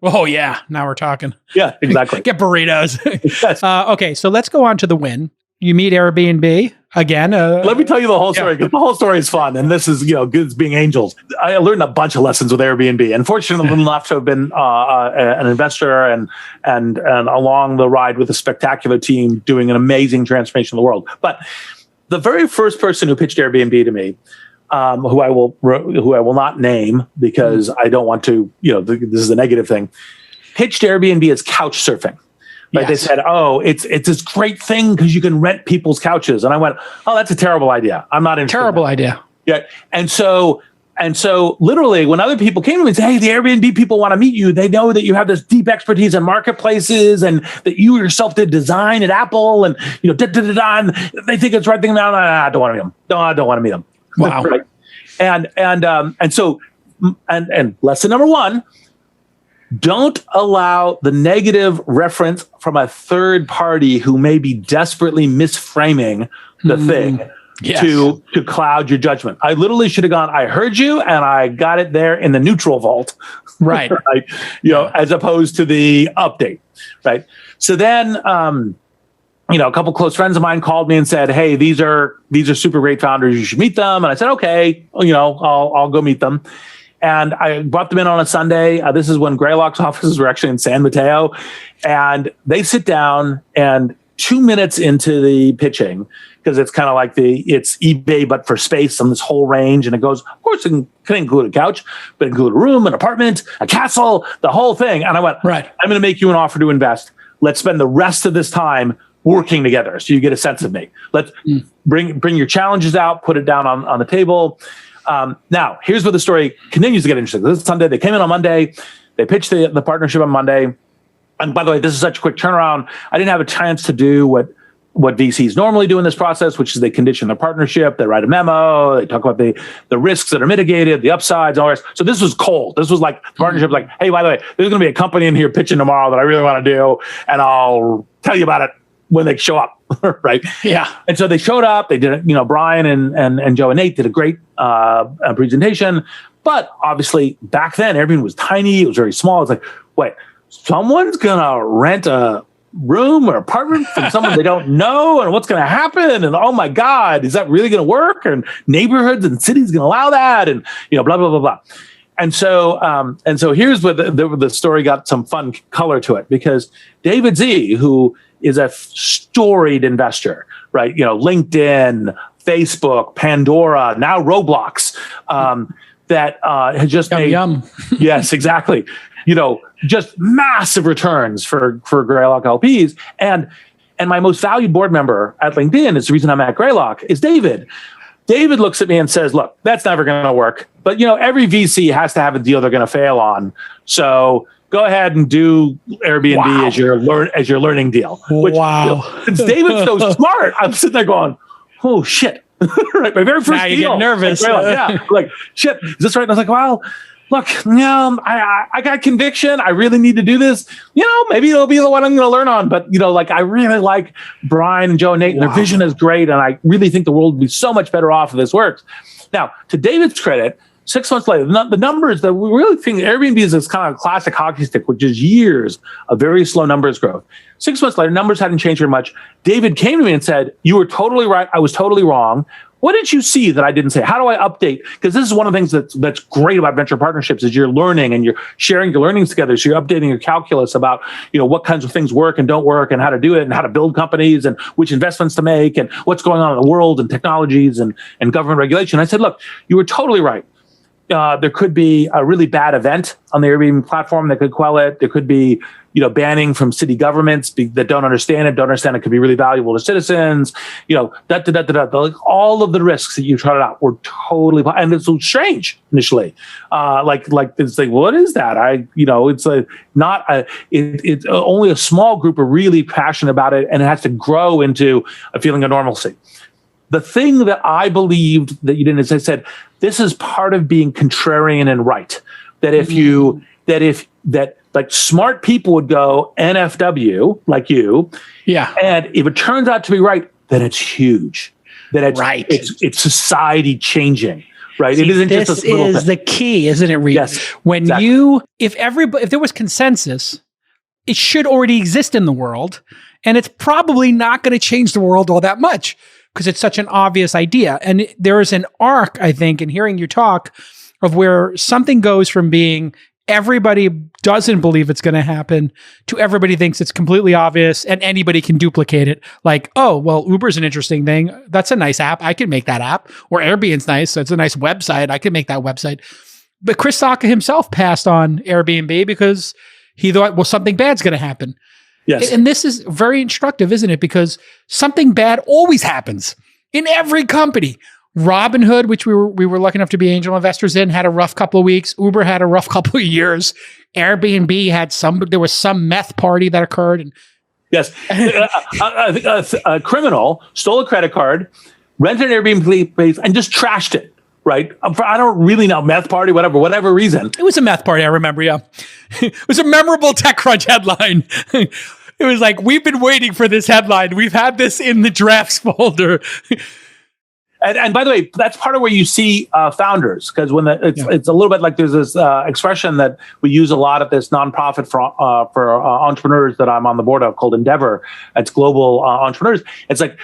Oh yeah. Now we're talking. Yeah, exactly. Get burritos. Yes. Okay. So let's go on to the win. You meet Airbnb again. Let me tell you the whole story. The whole story is fun. And this is, good as being angels. I learned a bunch of lessons with Airbnb. Unfortunately, I'm enough to have been an investor and along the ride with a spectacular team doing an amazing transformation of the world. But the very first person who pitched Airbnb to me, who I will not name because I don't want to, this is a negative thing, pitched Airbnb as couch surfing. Right? Yes. They said, oh, it's this great thing because you can rent people's couches. And I went, oh, that's a terrible idea. I'm not interested. Terrible idea. Yeah. And so literally when other people came to me and said, hey, the Airbnb people want to meet you. They know that you have this deep expertise in marketplaces and that you yourself did design at Apple and, and they think it's the right thing. No, I don't want to meet them. No, I don't want to meet them. Wow. Right? And lesson number one, don't allow the negative reference from a third party who may be desperately misframing the thing to cloud your judgment. I literally should have gone, I heard you and I got it there in the neutral vault. Right. Right. As opposed to the update. Right. So then, a couple close friends of mine called me and said, hey, these are super great founders. You should meet them. And I said, okay, I'll go meet them. And I brought them in on a Sunday. This is when Greylock's offices were actually in San Mateo. And they sit down and 2 minutes into the pitching, because it's kind of like it's eBay, but for space on this whole range. And it goes, of course, it can include a couch, but include a room, an apartment, a castle, the whole thing. And I went, right, I'm going to make you an offer to invest. Let's spend the rest of this time working together so you get a sense of me. Let's bring your challenges out, put it down on the table. Now, here's where the story continues to get interesting. This is Sunday. They came in on Monday. They pitched the partnership on Monday. And by the way, this is such a quick turnaround. I didn't have a chance to do what VCs normally do in this process, which is they condition their partnership. They write a memo. They talk about the risks that are mitigated, the upsides, all the rest. So this was cold. This was like the partnership, like, hey, by the way, there's going to be a company in here pitching tomorrow that I really want to do, and I'll tell you about it when they show up, right? Yeah. And so they showed up. They did it. Brian and Joe and Nate did a great presentation. But obviously, back then, everything was tiny. It was very small. It's like, wait, someone's gonna rent a room or apartment from someone they don't know, and what's going to happen? And oh my God, is that really going to work? And neighborhoods and cities going to allow that? And blah blah blah blah. And so here's where the story got some fun color to it, because David Z, who is a storied investor, right? LinkedIn, Facebook, Pandora, now Roblox, that has just made yes, exactly. Just massive returns for Greylock LPs. And my most valued board member at LinkedIn, is the reason I'm at Greylock, is David. David looks at me and says, look, that's never going to work. But, every VC has to have a deal they're going to fail on. So, go ahead and do Airbnb as your learning deal. Which, since David's so smart, I'm sitting there going, oh shit. Right, my very first now you deal. get nervous. Like, shit, is this right? And I was like, well, look, I got conviction. I really need to do this. Maybe it'll be the one I'm going to learn on. But, I really like Brian and Joe and Nate, and their vision is great. And I really think the world would be so much better off if this works. Now, to David's credit, 6 months later, the numbers that we really think Airbnb is this kind of classic hockey stick, which is years of very slow numbers growth. 6 months later, numbers hadn't changed very much. David came to me and said, you were totally right. I was totally wrong. What did you see that I didn't say? How do I update? Because this is one of the things that's great about venture partnerships is you're learning and you're sharing your learnings together. So you're updating your calculus about, what kinds of things work and don't work and how to do it and how to build companies and which investments to make and what's going on in the world and technologies and government regulation. I said, look, you were totally right. There could be a really bad event on the Airbnb platform that could quell it. There could be, banning from city governments that don't understand it could be really valuable to citizens. Like all of the risks that you trotted out were totally, and it's so strange initially. It's like, what is that? It's only a small group are really passionate about it, and it has to grow into a feeling of normalcy. The thing that I believed that you didn't, as I said, this is part of being contrarian and right. That like smart people would go NFW like you. Yeah. And if it turns out to be right, then it's huge. That it's right. It's society changing. Right. See, it isn't just this a little is thing. the key, isn't it, Reid? Yes. When if there was consensus, it should already exist in the world. And it's probably not going to change the world all that much, because it's such an obvious idea. And there is an arc, I think, in hearing you talk, of where something goes from being everybody doesn't believe it's going to happen to everybody thinks it's completely obvious and anybody can duplicate it. Like, oh, well, Uber's an interesting thing. That's a nice app. I can make that app. Or Airbnb's nice. So it's a nice website. I can make that website. But Chris Sacca himself passed on Airbnb because he thought, well, something bad's going to happen. Yes. And this is very instructive, isn't it? Because something bad always happens in every company. Robinhood, which we were lucky enough to be angel investors in, had a rough couple of weeks. Uber had a rough couple of years. Airbnb had there was some meth party that occurred. And yes. A criminal stole a credit card, rented an Airbnb place, and just trashed it. Right. I don't really know, meth party, whatever reason. It was a meth party. I remember. Yeah. It was a memorable TechCrunch headline. It was like, we've been waiting for this headline. We've had this in the drafts folder. And by the way, that's part of where you see founders, because when it's a little bit like there's this expression that we use a lot at this nonprofit for entrepreneurs that I'm on the board of called Endeavor. It's global entrepreneurs. It's like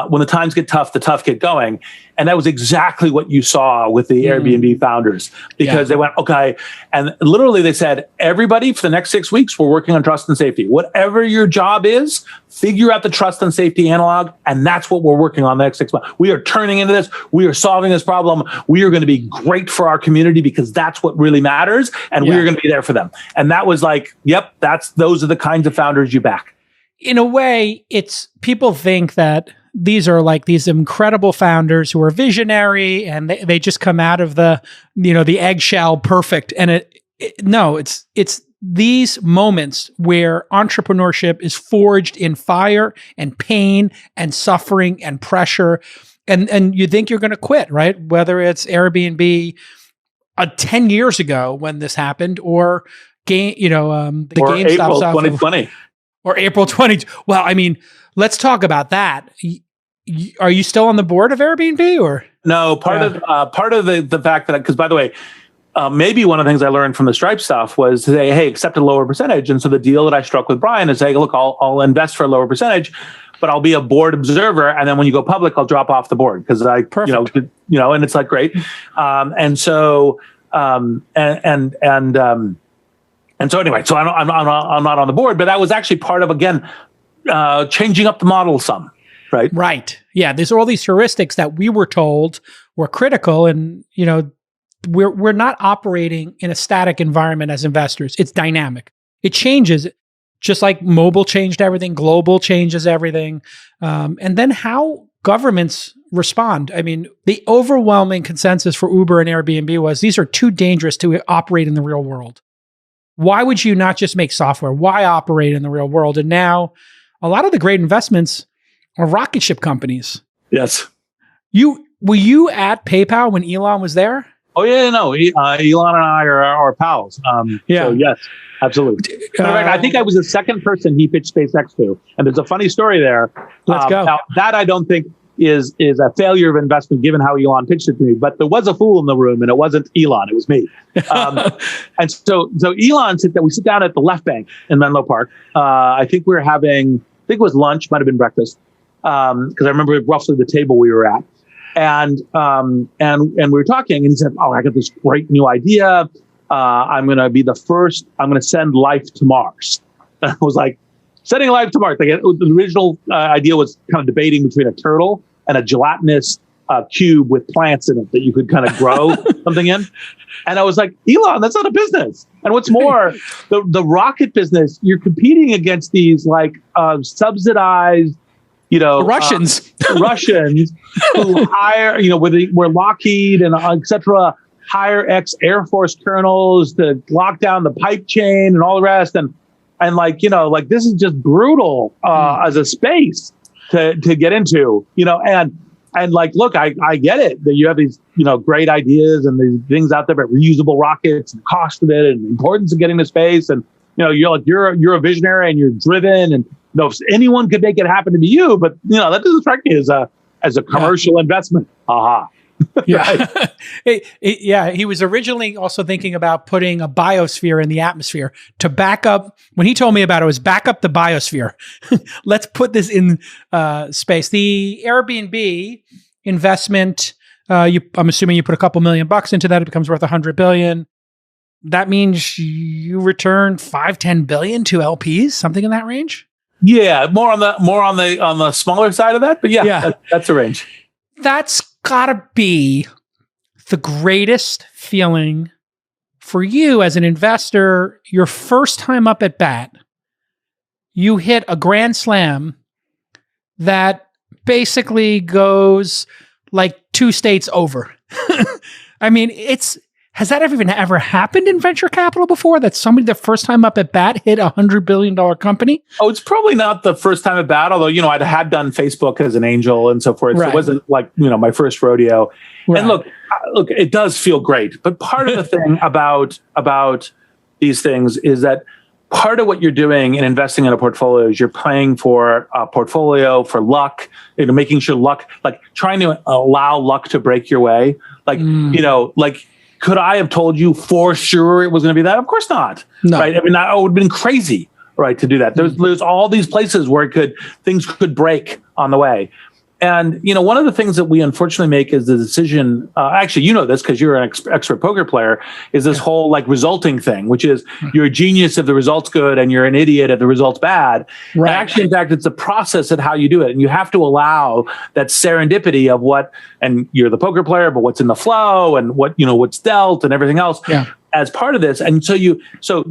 when the times get tough, the tough get going. And that was exactly what you saw with the Airbnb founders, because they went, okay. And literally they said, everybody for the next 6 weeks, we're working on trust and safety. Whatever your job is, figure out the trust and safety analog. And that's what we're working on the next 6 months. We are turning into this. We are solving this problem. We are going to be great for our community because that's what really matters. And we are going to be there for them. And that was like, yep, those are the kinds of founders you back. In a way, it's people think that these are like these incredible founders who are visionary and they just come out of the eggshell perfect. And it's these moments where entrepreneurship is forged in fire and pain and suffering and pressure. And you think you're going to quit, right? Whether it's Airbnb 10 years ago when this happened, or the GameStop April stuff 2020. Or April 20. Well, I mean, let's talk about that. Are you still on the board of Airbnb, or no? Part of the fact that, because by the way, maybe one of the things I learned from the Stripe stuff was to say, hey, accept a lower percentage. And so the deal that I struck with Brian is say, look, I'll invest for a lower percentage, but I'll be a board observer. And then when you go public, I'll drop off the board because and it's like great. And so anyway, so I'm not on the board, but that was actually part of, again, changing up the model some. Right. Right. Yeah. There's all these heuristics that we were told were critical, and we're not operating in a static environment as investors. It's dynamic. It changes, just like mobile changed everything. Global changes everything, and then how governments respond. I mean, the overwhelming consensus for Uber and Airbnb was these are too dangerous to operate in the real world. Why would you not just make software? Why operate in the real world? And now a lot of the great investments are rocket ship companies. Yes. Were you at PayPal when Elon was there? Oh yeah, no. Elon and I are pals. So yes, absolutely. In fact, I think I was the second person he pitched SpaceX to, and there's a funny story there. Let's go. Now, that I don't think is a failure of investment, given how Elon pitched it to me. But there was a fool in the room, and it wasn't Elon; it was me. And so Elon we sit down at the Left Bank in Menlo Park. I think we were having, I think it was lunch, might have been breakfast, because I remember roughly the table we were at. And we were talking, and he said, "Oh, I got this great new idea. I'm going to send life to Mars." And I was like, sending life to Mars. The original idea was kind of debating between a turtle and a gelatinous cube with plants in it that you could kind of grow something in. And I was like, Elon, that's not a business. And what's more, the rocket business, you're competing against these subsidized, the Russians, who hire, where Lockheed and et cetera hire ex-Air Force colonels to lock down the pipe chain and all the rest. And this is just brutal as a space to get into, look, I get it that you have these, great ideas and these things out there about reusable rockets and the cost of it and the importance of getting to space. And, you're a visionary and you're driven, and if anyone could make it happen to be you, but that doesn't strike me as a commercial investment. Aha. Yeah. He was originally also thinking about putting a biosphere in the atmosphere to back up. When he told me about it, was back up the biosphere. Let's put this in space. The Airbnb investment, I'm assuming you put a couple $1 million into that, it becomes worth $100 billion. That means you return $5-10 billion to LPs, something in that range. Yeah, more on the smaller side of that, but that's a range. That's gotta be the greatest feeling for you as an investor. Your first time up at bat, you hit a grand slam that basically goes like 2 states over. I mean, has that ever happened in venture capital before? That somebody the first time up at bat hit $100 billion company? Oh, it's probably not the first time at bat, although, I had done Facebook as an angel and so forth. Right. So it wasn't like, my first rodeo. Right. And look, it does feel great. But part of the thing about these things is that part of what you're doing in investing in a portfolio is you're playing for a portfolio, for luck, making sure luck, trying to allow luck to break your way. Could I have told you for sure it was going to be that? Of course not. No. Right? I mean, that would have been crazy, right, to do that. There's all these places where things could break on the way. And, one of the things that we unfortunately make is the decision, actually, this because you're an expert poker player, is this whole resulting thing, which is you're a genius if the result's good and you're an idiot if the result's bad. Right. And actually, in fact, it's a process of how you do it. And you have to allow that serendipity of and you're the poker player, but what's in the flow and what's dealt and everything else. Yeah. As part of this. And so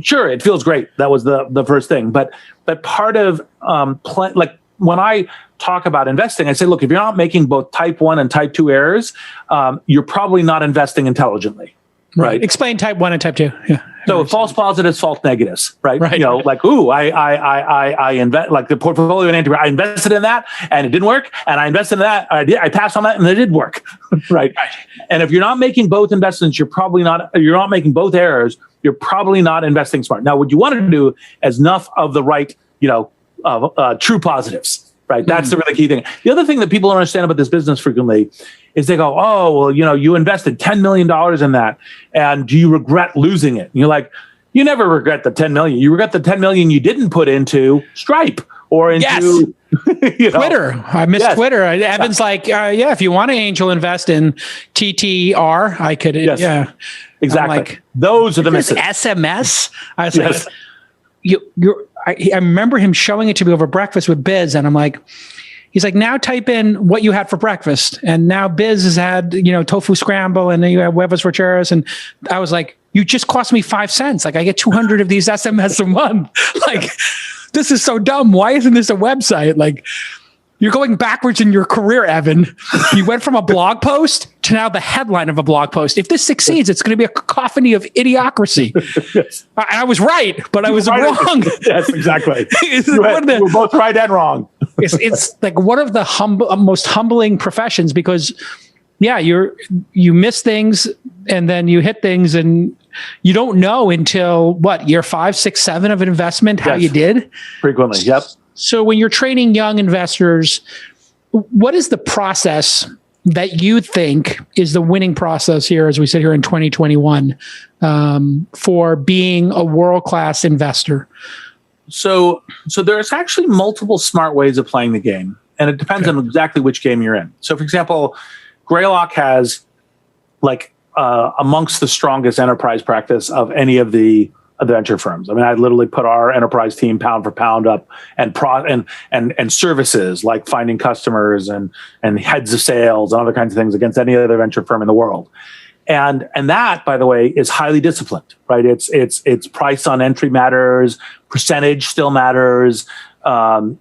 sure, it feels great. That was the first thing. But part of when I talk about investing, I say, look, if you're not making both type 1 and type 2 errors, you're probably not investing intelligently. Right. Explain type 1 and type 2. Yeah. So false positives, false negatives, right? Right. I invest, like the portfolio in I invested in that and it didn't work. And I invested in that. I passed on that and it did work. Right. And if you're not making both investments, you're not making both errors. You're probably not investing smart. Now, what you want to do is enough of the right, true positives. Right. That's the really key thing. The other thing that people don't understand about this business frequently is they go, oh, well, you invested $10 million in that. And do you regret losing it? And you're like, you never regret the 10 million. You regret the 10 million you didn't put into Stripe or into Twitter. I missed Twitter. Evan's like, if you want to angel invest in TTR, I could. Yes. Yeah, exactly. Like, those are the misses. SMS. I was like, I remember him showing it to me over breakfast with Biz, and I'm like, he's like, now type in what you had for breakfast, and now Biz has had tofu scramble, and then you have huevos rancheros, and I was like, you just cost me 5 cents. Like I get 200 of these SMS a month. Like this is so dumb. Why isn't this a website? Like You're going backwards in your career, Evan. You went from a blog post to now the headline of a blog post. If this succeeds, it's going to be a cacophony of idiocracy. Yes. I was right, but I was wrong. Yes, exactly. You were both right and wrong. It's like one of the most humbling professions because, yeah, you miss things and then you hit things and you don't know until what, year 5, 6, 7 of an investment, how you did? Frequently, yep. So when you're training young investors, what is the process that you think is the winning process here as we sit here in 2021 for being a world-class investor? So there's actually multiple smart ways of playing the game, and it depends on exactly which game you're in. So for example, Greylock has amongst the strongest enterprise practice of any of the venture firms. I mean, I literally put our enterprise team pound for pound up, and services like finding customers and heads of sales and other kinds of things against any other venture firm in the world. And that, by the way, is highly disciplined, right? It's price on entry matters, percentage still matters, what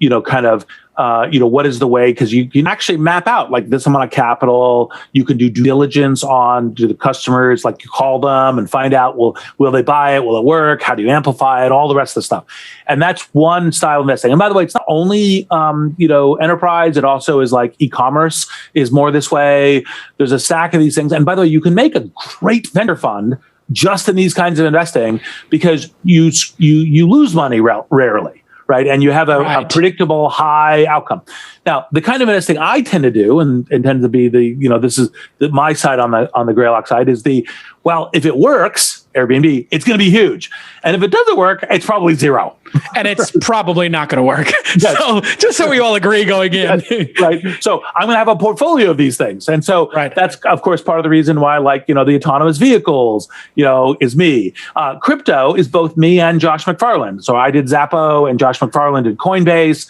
is the way? Because you can actually map out like this amount of capital. You can do due diligence on the customers, like you call them and find out, will they buy it? Will it work? How do you amplify it? All the rest of the stuff. And that's one style of investing. And by the way, it's not only, enterprise. It also is like e-commerce is more this way. There's a stack of these things. And by the way, you can make a great venture fund just in these kinds of investing because you lose money rarely. Right. And you have a predictable high outcome. Now, the kind of investing I tend to do and tend to be this is my side on the Greylock side is if it works, Airbnb, it's going to be huge. And if it doesn't work, it's probably zero. And it's probably not going to work. Yes. So just so we all agree going in. Yes, right. So I'm going to have a portfolio of these things. And so that's, of course, part of the reason why I like, the autonomous vehicles, is me. Crypto is both me and Josh McFarland. So I did Zappo and Josh McFarland did Coinbase.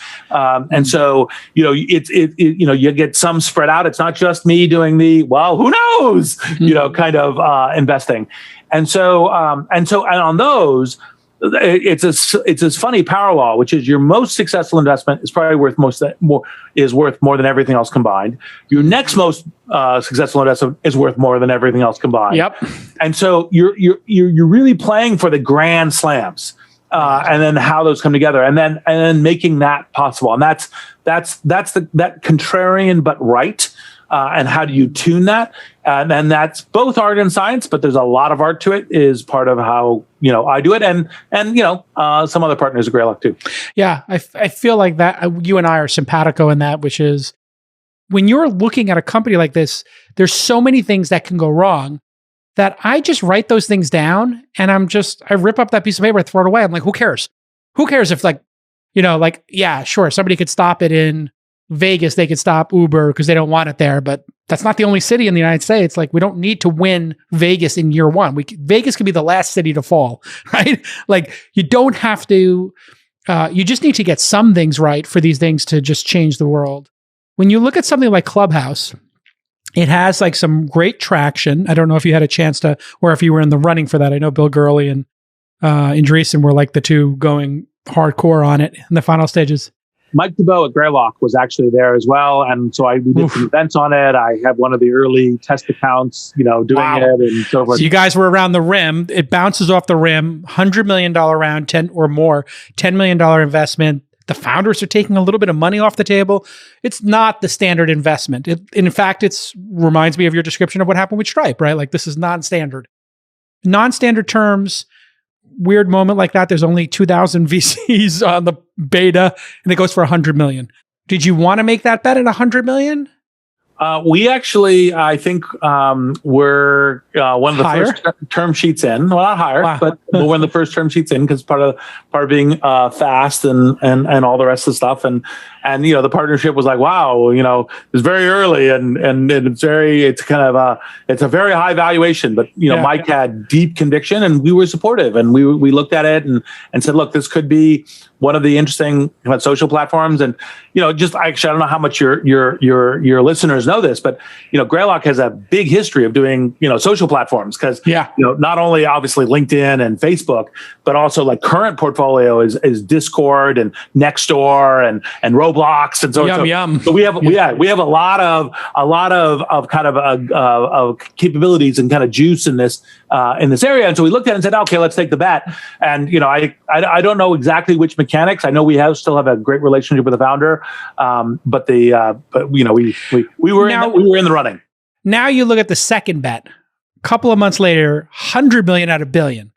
And so, you get some spread out. It's not just me doing who knows, kind of investing. And so on those, it's this funny power law, which is your most successful investment is probably worth more than everything else combined. Your next most successful investment is worth more than everything else combined. Yep. And so you're really playing for the grand slams, and then how those come together, and then making that possible. And that's that contrarian but right. And how do you tune that? And that's both art and science, but there's a lot of art to it is part of how, I do it. And some other partners at Greylock too. Yeah. I feel like that you and I are simpatico in that, which is when you're looking at a company like this, there's so many things that can go wrong that I just write those things down and I rip up that piece of paper and throw it away. I'm like, who cares? Who cares if somebody could stop it in Vegas, they could stop Uber because they don't want it there, but that's not the only city in the United States. Like, we don't need to win Vegas in year one. Vegas could be the last city to fall, right? Like, you don't have to, you just need to get some things right for these things to just change the world. When you look at something like Clubhouse, it has like some great traction. I don't know if you had a chance to, or if you were in the running for that. I know Bill Gurley and Andreessen were like the two going hardcore on it in the final stages. Mike DeBow at Greylock was actually there as well. And so we did some events on it. I have one of the early test accounts, doing it and so forth. So you guys were around the rim. It bounces off the rim, $100 million round, $10 million investment. The founders are taking a little bit of money off the table. It's not the standard investment. In fact, it reminds me of your description of what happened with Stripe, right? Like, this is non-standard. Non-standard terms, weird moment like that. There's only 2,000 VCs on the beta and it goes for 100 million. Did you want to make that bet at 100 million? We actually, I think, were one of the first term sheets in. Well, not higher, but we're one of the first term sheets in because part of being fast and all the rest of the stuff. And the partnership was like, wow, it's very early and it's a very high valuation. But Mike had deep conviction and we were supportive and we looked at it and said, look, this could be one of the interesting social platforms. And just actually, I don't know how much your listeners know this, but Greylock has a big history of doing social platforms because not only obviously LinkedIn and Facebook, but also like current portfolio is Discord and Nextdoor and Roblox and so Yum. So we have a lot of kind of capabilities and kind of juice in this area. And so we looked at it and said, okay, let's take the bet. And I don't know exactly which mechanics. I know we still have a great relationship with the founder, but we were in the running. Now you look at the second bet. A couple of months later, 100 million out of $1 billion.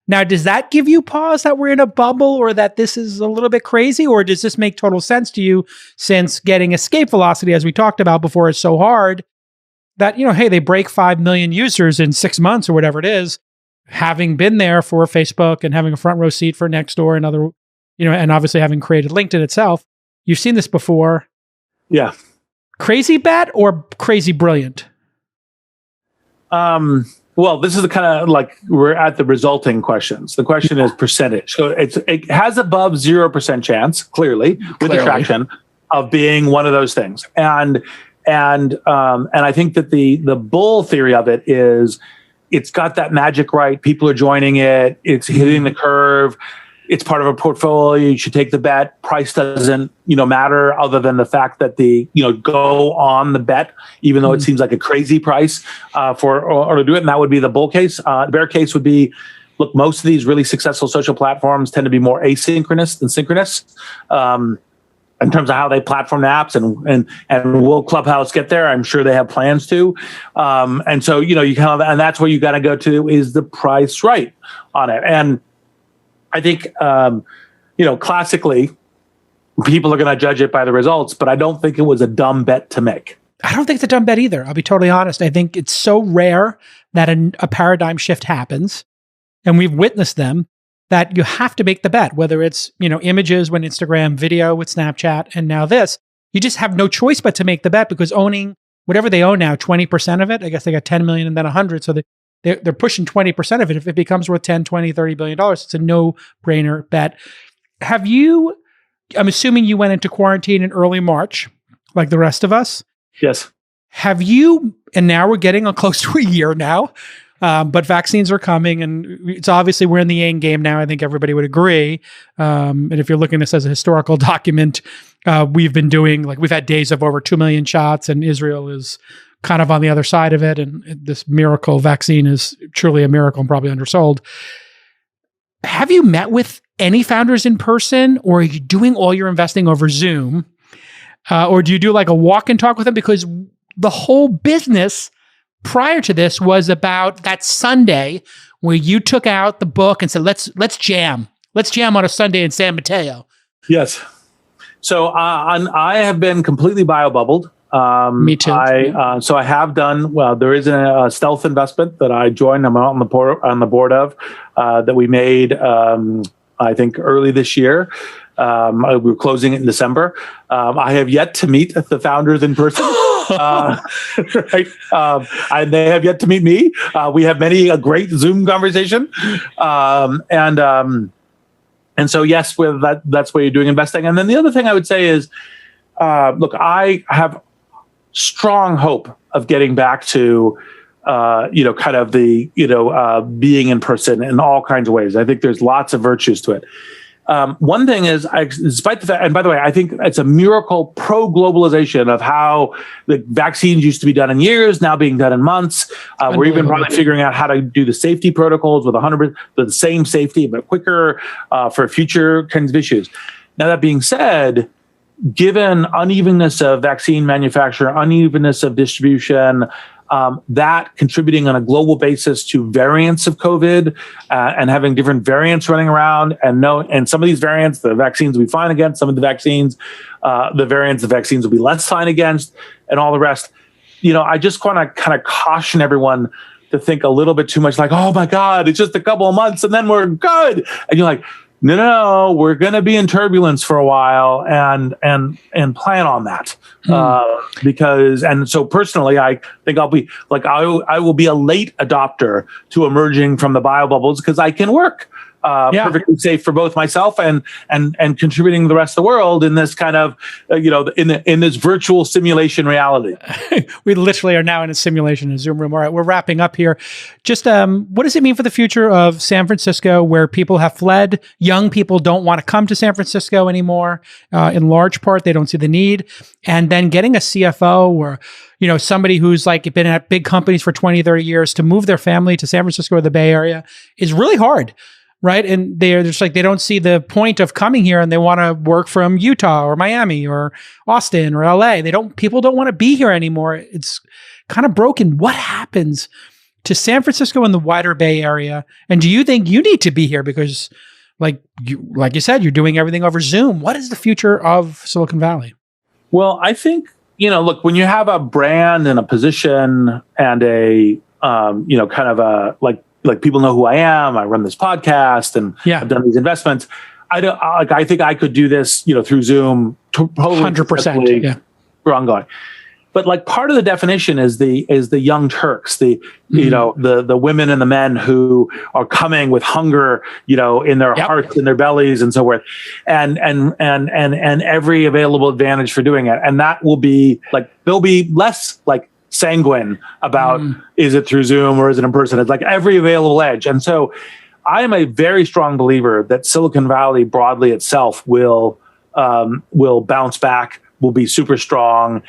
Now, does that give you pause that we're in a bubble or that this is a little bit crazy? Or does this make total sense to you since getting escape velocity, as we talked about before, is so hard that, hey, they break 5 million users in 6 months or whatever it is, having been there for Facebook and having a front row seat for Nextdoor and other, and obviously having created LinkedIn itself. You've seen this before. Yeah. Crazy bet or crazy brilliant? Well, this is the kind of like we're at the resulting questions. The question is percentage. So it has above 0% chance, clearly, with the traction of being one of those things. And I think that the bull theory of it is it's got that magic right. People are joining it. It's hitting the curve. It's part of a portfolio. You should take the bet. Price doesn't, matter other than the fact that go on the bet, even though it seems like a crazy price or to do it. And that would be the bull case. The bear case would be, look, most of these really successful social platforms tend to be more asynchronous than synchronous in terms of how they platform the apps. And will Clubhouse get there? I'm sure they have plans to. And so, you kind of, and that's where you got to go to, is the price right on it? And I think, classically, people are going to judge it by the results, but I don't think it was a dumb bet to make. I don't think it's a dumb bet either. I'll be totally honest. I think it's so rare that a paradigm shift happens, and we've witnessed them, that you have to make the bet, whether it's, images when Instagram, video with Snapchat, and now this. You just have no choice but to make the bet, because owning whatever they own now, 20% of it, I guess they got 10 million and then 100. So they're pushing 20% of it. If it becomes worth 10, 20, $30 billion, it's a no-brainer bet. I'm assuming you went into quarantine in early March, like the rest of us. Yes. And now we're getting close to a year now, but vaccines are coming, and it's obviously we're in the end game now. I think everybody would agree. And if you're looking at this as a historical document, we've been doing, we've had days of over 2 million shots, and Israel is kind of on the other side of it. And this miracle vaccine is truly a miracle and probably undersold. Have you met with any founders in person, or are you doing all your investing over Zoom? Or do you do like a walk and talk with them? Because the whole business prior to this was about that Sunday where you took out the book and said, let's jam. Let's jam on a Sunday in San Mateo. Yes. So I have been completely bio-bubbled. Me too. So I have done, there is a stealth investment that I joined. I'm on the board of that we made, I think, early this year. We were closing it in December. I have yet to meet the founders in person. Right? And they have yet to meet me. We have a great Zoom conversation. And so, yes, that's where you're doing investing. And then the other thing I would say is, look, I have strong hope of getting back to, kind of the, being in person in all kinds of ways. I think there's lots of virtues to it. One thing is, despite the fact, and by the way, I think it's a miracle pro-globalization of how the vaccines used to be done in years, now being done in months. We're even probably figuring out how to do the safety protocols with the same safety, but quicker for future kinds of issues. Now, that being said, given unevenness of vaccine manufacture, unevenness of distribution, that contributing on a global basis to variants of COVID and having different variants running around, and some of these variants, the vaccines will be fine against, some of the vaccines, the vaccines will be less fine against, and all the rest. I just want to kind of caution everyone to think a little bit too much like, oh my God, it's just a couple of months and then we're good. And you're like, no, we're going to be in turbulence for a while, and plan on that. And so personally, I think I'll be like, I will be a late adopter to emerging from the bio bubbles because I can work perfectly safe for both myself and contributing to the rest of the world in this kind of in this virtual simulation reality. We literally are now in a simulation in a Zoom room. All right, we're wrapping up here. Just what does it mean for the future of San Francisco, where people have fled? Young people don't want to come to San Francisco anymore. In large part, they don't see the need. And then getting a CFO or somebody who's like been at big companies for 20, 30 years to move their family to San Francisco or the Bay Area is really hard. Right. And they're just like, they don't see the point of coming here and they want to work from Utah or Miami or Austin or LA. People don't want to be here anymore. It's kind of broken. What happens to San Francisco and the wider Bay Area? And do you think you need to be here because like you said, you're doing everything over Zoom? What is the future of Silicon Valley? Well, I think, look, when you have a brand and a position and a, kind of a like people know who I am. I run this podcast and I've done these investments. I think I could do this, through Zoom. Totally 100%. We're ongoing. But like part of the definition is the young Turks, the women and the men who are coming with hunger, in their hearts, in their bellies, and so forth, and every available advantage for doing it. And that will be like they'll be less like sanguine about is it through Zoom or is it in person? It's like every available edge. And so I am a very strong believer that Silicon Valley broadly itself will bounce back, will be super strong.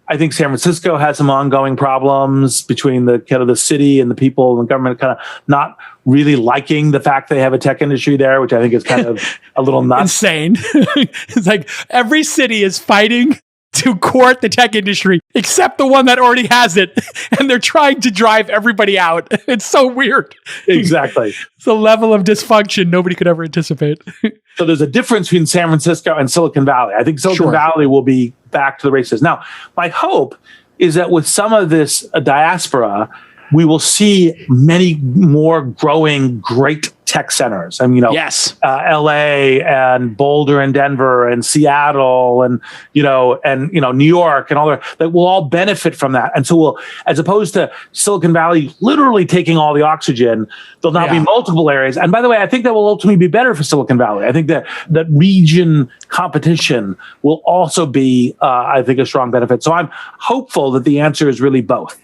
I think San Francisco has some ongoing problems between the kind of the city and the people and the government kind of not really liking the fact they have a tech industry there, which I think is kind of a little nuts. Insane. It's like every city is fighting to court the tech industry, except the one that already has it. And they're trying to drive everybody out. It's so weird. Exactly. It's a level of dysfunction nobody could ever anticipate. So there's a difference between San Francisco and Silicon Valley. I think Silicon Valley will be back to the races. Now, my hope is that with some of this diaspora, we will see many more growing great tech centers. I mean, LA and Boulder and Denver and Seattle and New York and all that will all benefit from that. And so we'll, as opposed to Silicon Valley literally taking all the oxygen, there'll now be multiple areas. And by the way, I think that will ultimately be better for Silicon Valley. I think that region competition will also be, I think, a strong benefit. So I'm hopeful that the answer is really both.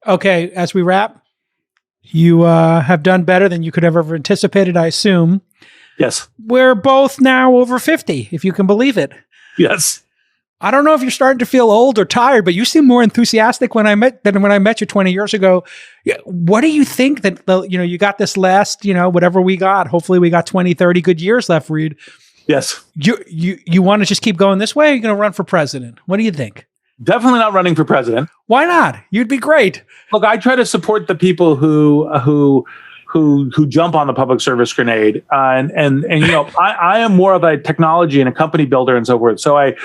Okay, as we wrap, you have done better than you could have ever anticipated, I assume. Yes. We're both now over 50, if you can believe it. Yes. I don't know if you're starting to feel old or tired, but you seem more enthusiastic than when I met you 20 years ago. What do you think that, you got this last, whatever we got, hopefully we got 20, 30 good years left, Reid. Yes. You want to just keep going this way, or are you going to run for president? What do you think? Definitely not running for president. Why not? You'd be great. Look, I try to support the people who jump on the public service grenade, and I am more of a technology and a company builder and so forth. So I,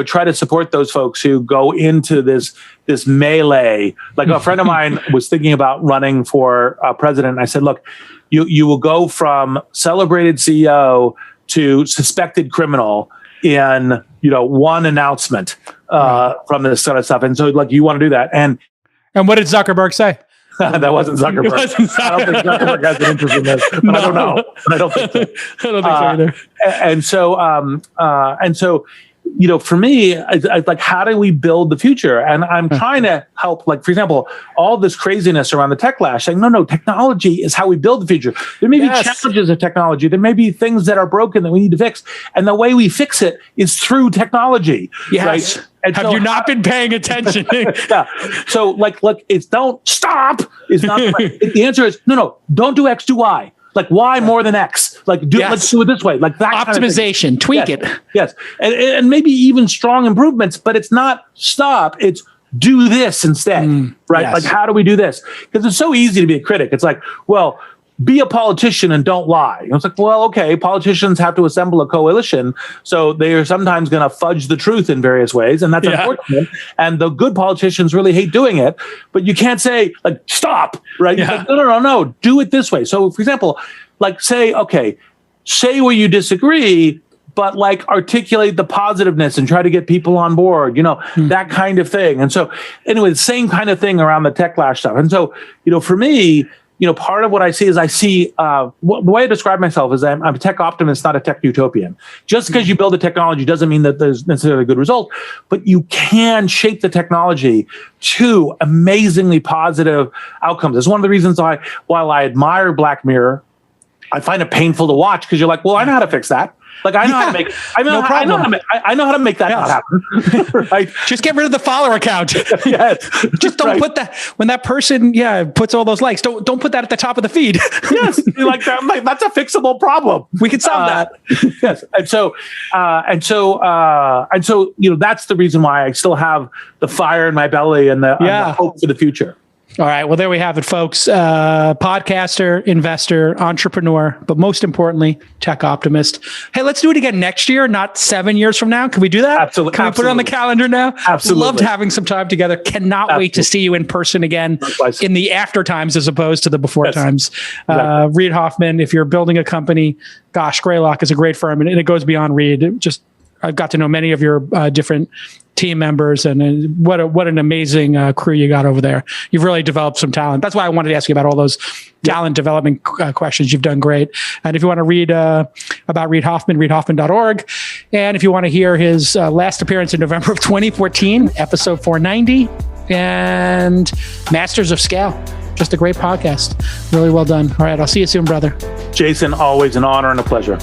try to support those folks who go into this melee. Like a friend of mine was thinking about running for president. And I said, look, you will go from celebrated CEO to suspected criminal in one announcement from this sort of stuff. And so like you want to do that. And what did Zuckerberg say? That wasn't Zuckerberg. I don't think Zuckerberg has an interest in this, but no. I don't know. But I don't think so. I don't think so either. And so, for me, I like, how do we build the future? And I'm trying to help, like, for example, all this craziness around the tech lash, saying, no, technology is how we build the future. There may be challenges of technology. There may be things that are broken that we need to fix. And the way we fix it is through technology. Yes. Right? And have you not been paying attention? Yeah. So like, it's don't stop. It's not the answer is no, don't do X, do Y. Like Y more than X. Like let's do it this way. Like that optimization, kind of tweak it. Yes. And maybe even strong improvements, but it's not stop. It's do this instead. Right? Yes. Like, how do we do this? Because it's so easy to be a critic. It's like, well, be a politician and don't lie. It's like, well, okay, politicians have to assemble a coalition, so they are sometimes going to fudge the truth in various ways, and that's unfortunate. And the good politicians really hate doing it, but you can't say, like, stop, right? Like, no, do it this way. So, for example, like, say where you disagree, but like articulate the positiveness and try to get people on board, that kind of thing. And so, anyway, the same kind of thing around the tech lash stuff. And so, for me, part of what I see is the way I describe myself is I'm a tech optimist, not a tech utopian. Just because you build a technology doesn't mean that there's necessarily a good result, but you can shape the technology to amazingly positive outcomes. It's one of the reasons why, while I admire Black Mirror, I find it painful to watch because you're like, well, I know how to fix that. Like I know how to make. I know how to make that not happen. Right? Just get rid of the follower account. Yes. Just don't put that when that person puts all those likes. Don't put that at the top of the feed. Yes, that's a fixable problem. We can solve that. Yes, and so that's the reason why I still have the fire in my belly and the hope for the future. All right. Well, there we have it, folks. Podcaster, investor, entrepreneur, but most importantly, tech optimist. Hey, let's do it again next year, not 7 years from now. Can we do that? Absolutely. Can we put it on the calendar now? Absolutely. Loved having some time together. Cannot wait to see you in person again in the after times as opposed to the before times. Exactly. Reid Hoffman, if you're building a company, gosh, Greylock is a great firm, and it goes beyond Reid. I've got to know many of your different team members, and what an amazing crew you got over there. You've really developed some talent. That's why I wanted to ask you about all those talent development questions. You've done great. And if you want to read about Reid Hoffman, reidhoffman.org. And if you want to hear his last appearance in November of 2014, episode 490, and Masters of Scale. Just a great podcast. Really well done. All right. I'll see you soon, brother. Jason, always an honor and a pleasure.